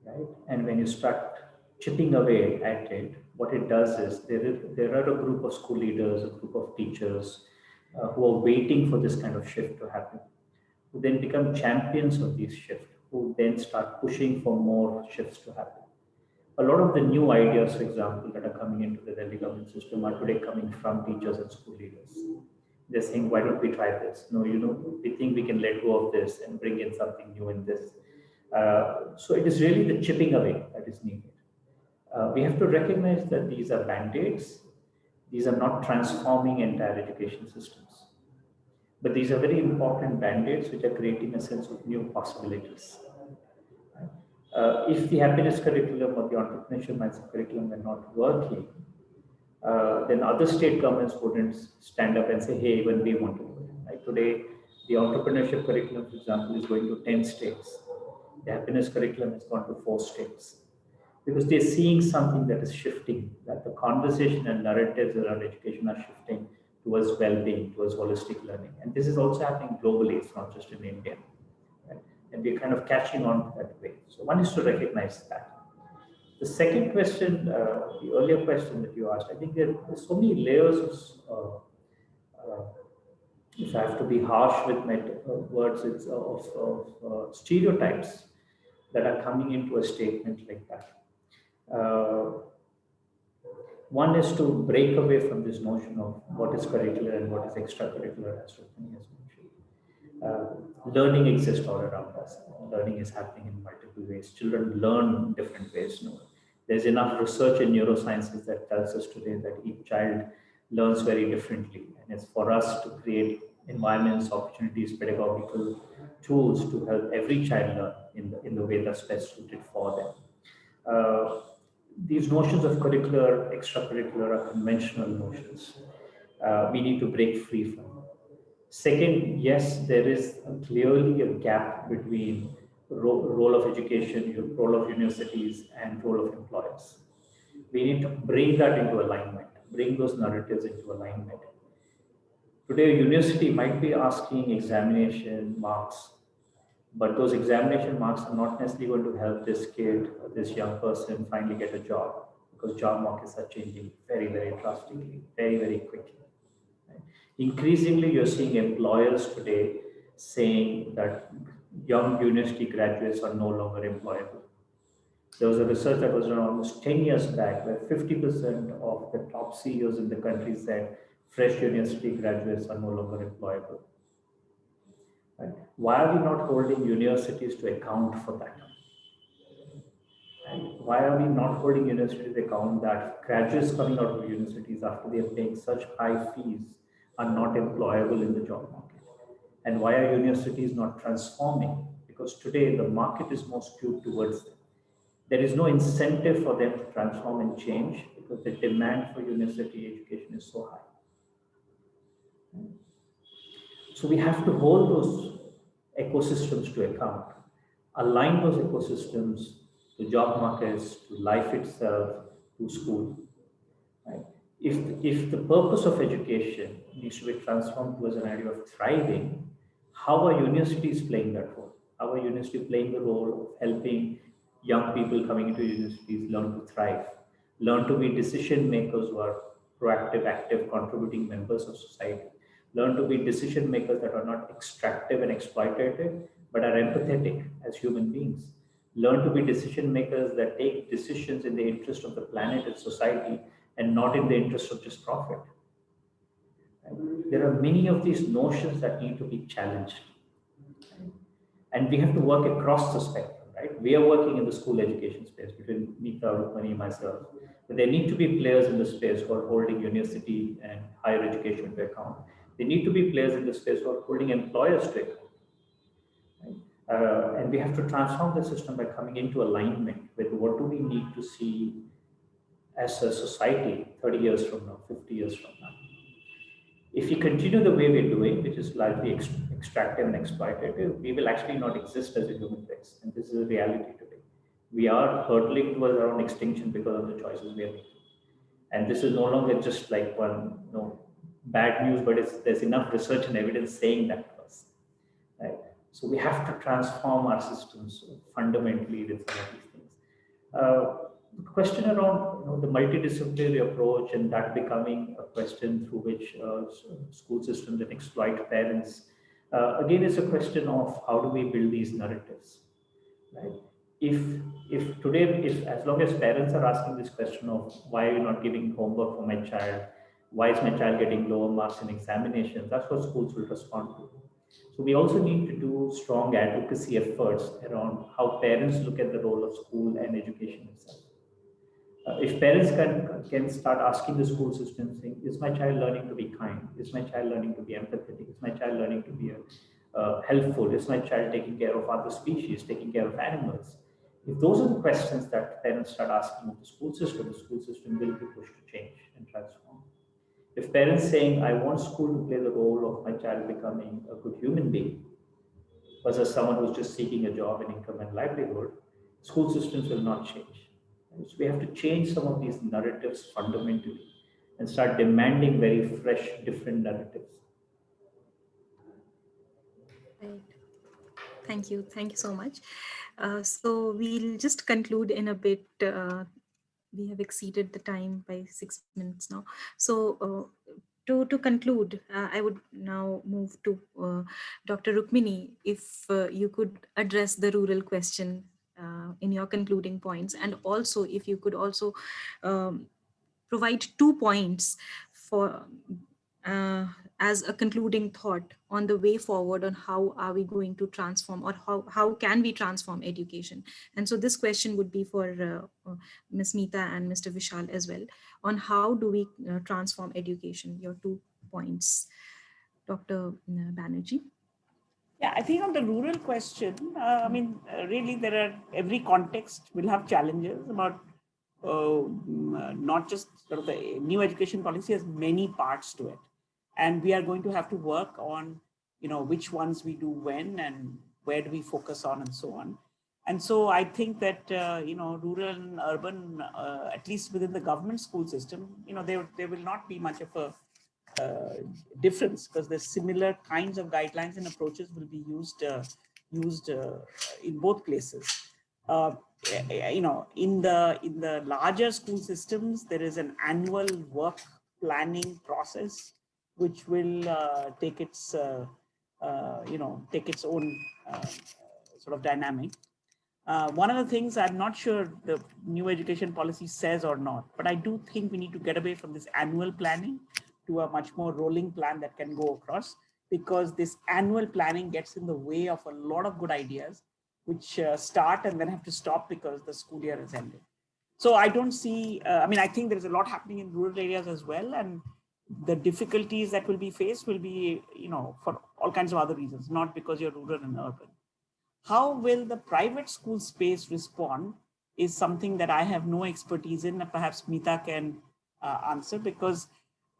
Right? And when you start chipping away at it, what it does is there are a group of school leaders, a group of teachers who are waiting for this kind of shift to happen, who then become champions of these shifts, who then start pushing for more shifts to happen. A lot of the new ideas, for example, that are coming into the Delhi government system are today coming from teachers and school leaders. They're saying, why don't we try this? No, we think we can let go of this and bring in something new in this. So it is really the chipping away that is needed. We have to recognize that these are band-aids. These are not transforming entire education systems. But these are very important band-aids which are creating a sense of new possibilities. If the happiness curriculum or the entrepreneurship mindset curriculum were not working, then other state governments wouldn't stand up and say, hey, even we want to do it. Right? Today, the entrepreneurship curriculum, for example, is going to 10 states. The happiness curriculum has gone to 4 states. because they're seeing something that is shifting, that the conversation and narratives around education are shifting towards well-being, towards holistic learning. And this is also happening globally, it's not just in India. Right? And we're kind of catching on that way. So one is to recognize that. The second question, the earlier question that you asked, I think there's so many layers of, if I have to be harsh with my words, it's of stereotypes that are coming into a statement like that. One is to break away from this notion of what is curricular and what is extracurricular, as Rukmini has mentioned. Learning exists all around us. Learning is happening in multiple ways. Children learn different ways. No? There's enough research in neurosciences that tells us today that each child learns very differently. And it's for us to create environments, opportunities, pedagogical tools to help every child learn in the way that's best suited for them. These notions of curricular, extracurricular are conventional notions. We need to break free from them. Second, yes, there is clearly a gap between role of education, role of universities, and role of employers. We need to bring that into alignment, bring those narratives into alignment. Today, a university might be asking examination marks, but those examination marks are not necessarily going to help this kid or this young person finally get a job, because job markets are changing very, very drastically, very, very quickly. Right? Increasingly, you're seeing employers today saying that young university graduates are no longer employable. There was a research that was done almost 10 years back where 50% of the top CEOs in the country said fresh university graduates are no longer employable. Right? Why are we not holding universities to account for that? And why are we not holding universities to account that graduates coming out of universities after they are paying such high fees are not employable in the job market? And why are universities not transforming? Because today the market is more skewed towards them. There is no incentive for them to transform and change because the demand for university education is so high. So we have to hold those ecosystems to account, align those ecosystems to job markets, to life itself, to school. Right? If the purpose of education needs to be transformed towards an idea of thriving, how are universities playing that role? How are universities playing the role of helping young people coming into universities learn to thrive, learn to be decision makers who are proactive, active, contributing members of society, learn to be decision makers that are not extractive and exploitative, but are empathetic as human beings, learn to be decision makers that take decisions in the interest of the planet and society and not in the interest of just profit. Right? There are many of these notions that need to be challenged. Right? And we have to work across the spectrum, right? We are working in the school education space between Meeta, Rukmini, and myself. But there need to be players in the space who are holding university and higher education to account. There need to be players in the space who are holding employers to account. Right? And we have to transform the system by coming into alignment with what do we need to see as a society 30 years from now, 50 years from now. If we continue the way we're doing, which is largely extractive and exploitative, we will actually not exist as a human race. And this is a reality today. We are hurtling towards our own extinction because of the choices we are making. And this is no longer just like one bad news, but there's enough research and evidence saying that to us. Right? So we have to transform our systems fundamentally with some of these things. The question around the multidisciplinary approach and that becoming a question through which school systems that exploit parents, again, is a question of how do we build these narratives, right? If today, as long as parents are asking this question of why are you not giving homework for my child, why is my child getting lower marks in examinations, that's what schools will respond to. So we also need to do strong advocacy efforts around how parents look at the role of school and education itself. If parents can start asking the school system, saying, is my child learning to be kind? Is my child learning to be empathetic? Is my child learning to be helpful? Is my child taking care of other species, taking care of animals? If those are the questions that parents start asking of the school system will be pushed to change and transform. If parents saying, I want school to play the role of my child becoming a good human being versus someone who's just seeking a job and income and livelihood, school systems will not change. So we have to change some of these narratives fundamentally and start demanding very fresh, different narratives. Right. Thank you. Thank you so much. So we'll just conclude in a bit. We have exceeded the time by 6 minutes now. So to conclude, I would now move to Dr. Rukmini, if you could address the rural question in your concluding points, and also if you could also um, provide 2 points for uh, as a concluding thought on the way forward on how are we going to transform, or how can we transform education. And so this question would be for Ms. Meeta and Mr. Vishal as well, on how do we transform education, your 2 points, Dr. Banerjee. Yeah, I think on the rural question, really there are, every context will have challenges about not just sort of the new education policy has many parts to it. And we are going to have to work on, which ones we do when and where do we focus on and so on. And so I think that, rural and urban, at least within the government school system, there will not be much of a difference, because the similar kinds of guidelines and approaches will be used in both places. In the larger school systems, there is an annual work planning process which will take its own sort of dynamic. One of the things I'm not sure the new education policy says or not, but I do think we need to get away from this annual planning to a much more rolling plan that can go across, because this annual planning gets in the way of a lot of good ideas which start and then have to stop because the school year has ended. So I don't see, I think there's a lot happening in rural areas as well, and the difficulties that will be faced will be, for all kinds of other reasons, not because you're rural and urban. How will the private school space respond is something that I have no expertise in. Perhaps Meeta can answer, because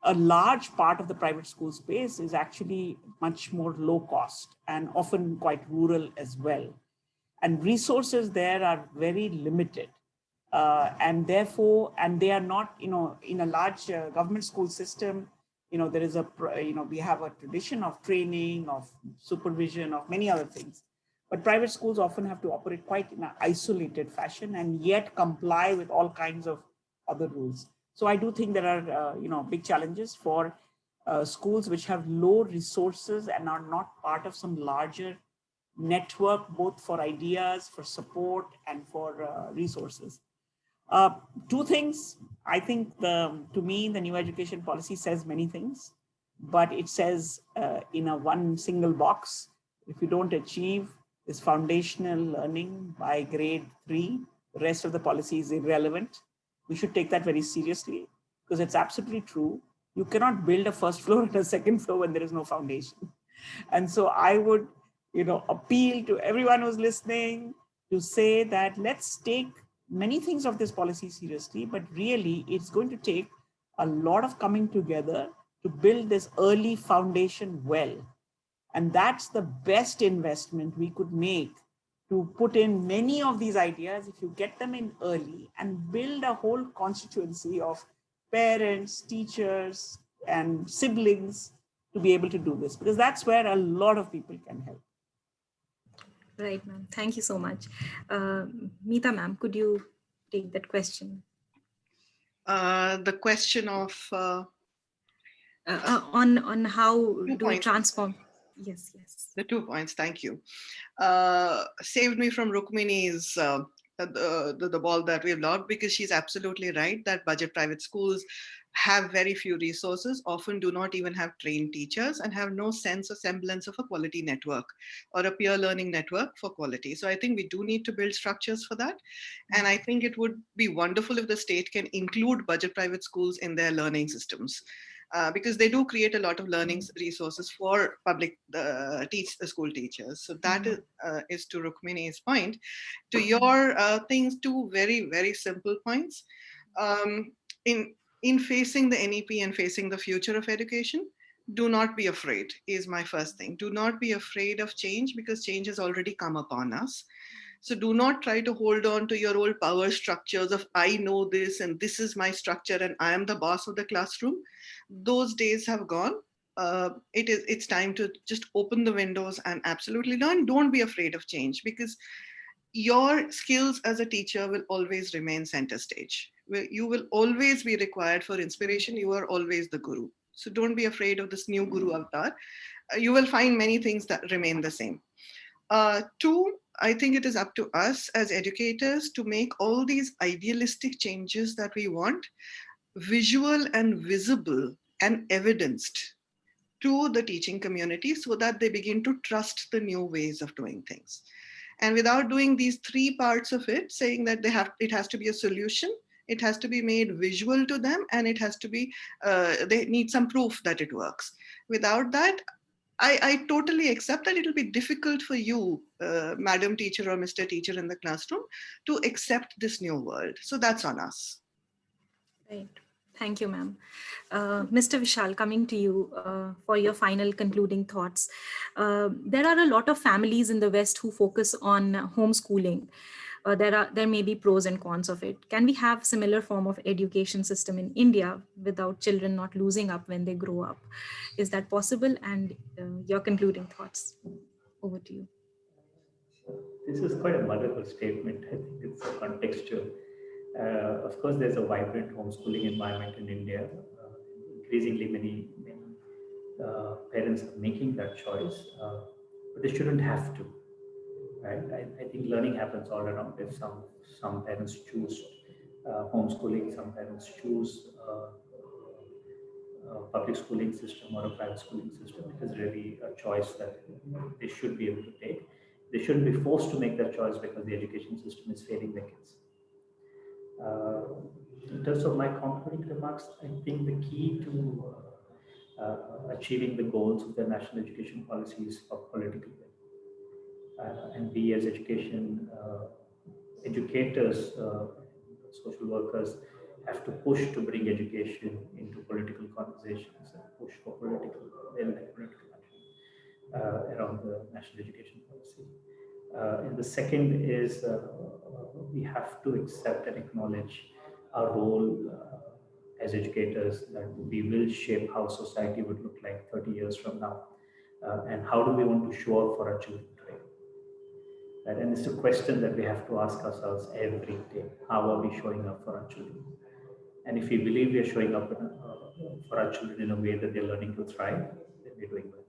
a large part of the private school space is actually much more low cost and often quite rural as well. And resources there are very limited. And therefore, and they are not, in a large government school system, there is we have a tradition of training, of supervision, of many other things. But private schools often have to operate quite in an isolated fashion and yet comply with all kinds of other rules. So I do think there are, big challenges for schools which have low resources and are not part of some larger network, both for ideas, for support, and for resources. Two things. I think to me, the new education policy says many things, but it says in a one single box, if you don't achieve this foundational learning by grade 3, the rest of the policy is irrelevant. We should take that very seriously, because it's absolutely true. You cannot build a first floor and a second floor when there is no foundation. And so I would, appeal to everyone who's listening to say that let's take many things of this policy seriously, but really it's going to take a lot of coming together to build this early foundation well. And that's the best investment we could make, to put in many of these ideas, if you get them in early, and build a whole constituency of parents, teachers, and siblings to be able to do this, because that's where a lot of people can help. Right, ma'am. Thank you so much. Meeta, ma'am, could you take that question? The question of on how do we transform? Yes. The 2 points. Thank you. Saved me from Rukmini's the ball that we've logged, because she's absolutely right that budget private schools have very few resources, often do not even have trained teachers, and have no sense or semblance of a quality network or a peer learning network for quality. So I think we do need to build structures for that. And I think it would be wonderful if the state can include budget private schools in their learning systems. Because they do create a lot of learning resources for public school teachers. So that is to Rukmini's point. To your things, 2 very, very simple points. In facing the NEP and facing the future of education, do not be afraid is my first thing. Do not be afraid of change, because change has already come upon us. So do not try to hold on to your old power structures of I know this and this is my structure and I am the boss of the classroom. Those days have gone. It's time to just open the windows and absolutely learn. Don't be afraid of change, because your skills as a teacher will always remain center stage. You will always be required for inspiration. You are always the guru. So don't be afraid of this new guru avatar. You will find many things that remain the same. Two, I think it is up to us as educators to make all these idealistic changes that we want visual and visible and evidenced to the teaching community, so that they begin to trust the new ways of doing things. And without doing these three parts of it, saying that it has to be a solution, it has to be made visual to them, and it has to be, they need some proof that it works. Without that, I totally accept that it will be difficult for you, Madam Teacher or Mr. Teacher in the classroom, to accept this new world. So that's on us. Right. Thank you, ma'am. Mr. Vishal, coming to you for your final concluding thoughts. There are a lot of families in the West who focus on homeschooling. There may be pros and cons of it. Can we have similar form of education system in India without children not losing up when they grow up? Is that possible? And your concluding thoughts. Over to you. This is quite a multiple statement. I think it's contextual. Of course, there's a vibrant homeschooling environment in India. Increasingly, many parents are making that choice, but they shouldn't have to. Right? I think learning happens all around. If some parents choose homeschooling, some parents choose public schooling system or a private schooling system. It is really a choice that they should be able to take. They shouldn't be forced to make that choice because the education system is failing their kids. In terms of my concluding remarks, I think the key to achieving the goals of the national education policy is for political will. And we as educators, social workers, have to push to bring education into political conversations and push for political action around the national education policy. And the second is we have to accept and acknowledge our role as educators, that we will shape how society would look like 30 years from now. And how do we want to show up for our children today? Right? And it's a question that we have to ask ourselves every day. How are we showing up for our children? And if we believe we are showing up for our children in a way that they're learning to thrive, then we're doing well.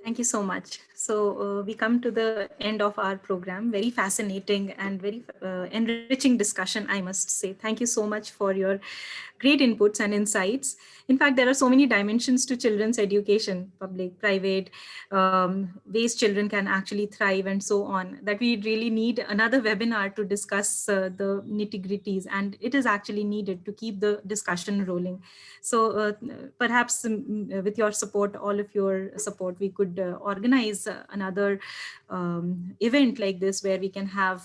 Thank you so much. So we come to the end of our program. Very fascinating and very enriching discussion, I must say. Thank you so much for your great inputs and insights. In fact, there are so many dimensions to children's education, public, private, ways children can actually thrive and so on, that we really need another webinar to discuss the nitty-gritties, and it is actually needed to keep the discussion rolling. So perhaps with your support, all of your support, we could organize another event like this, where we can have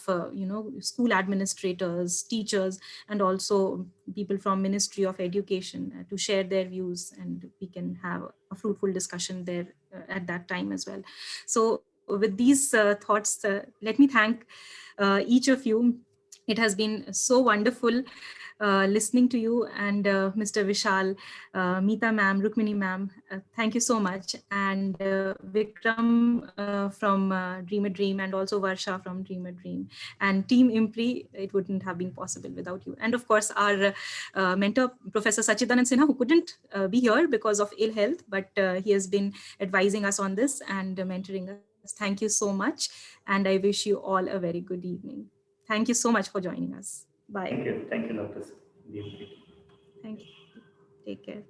school administrators, teachers, and also people from Ministry of Education to share their views, and we can have a fruitful discussion there at that time as well. So with these thoughts, let me thank each of you. It has been so wonderful listening to you, and Mr. Vishal, Meeta ma'am, Rukmini ma'am, thank you so much. And Vikram from Dream a Dream, and also Varsha from Dream a Dream. And Team IMPRI, it wouldn't have been possible without you. And of course, our mentor, Professor Sachidanand Sinha, who couldn't be here because of ill health, but he has been advising us on this and mentoring us. Thank you so much. And I wish you all a very good evening. Thank you so much for joining us. Bye. Thank you, Dr. Thank you. Take care.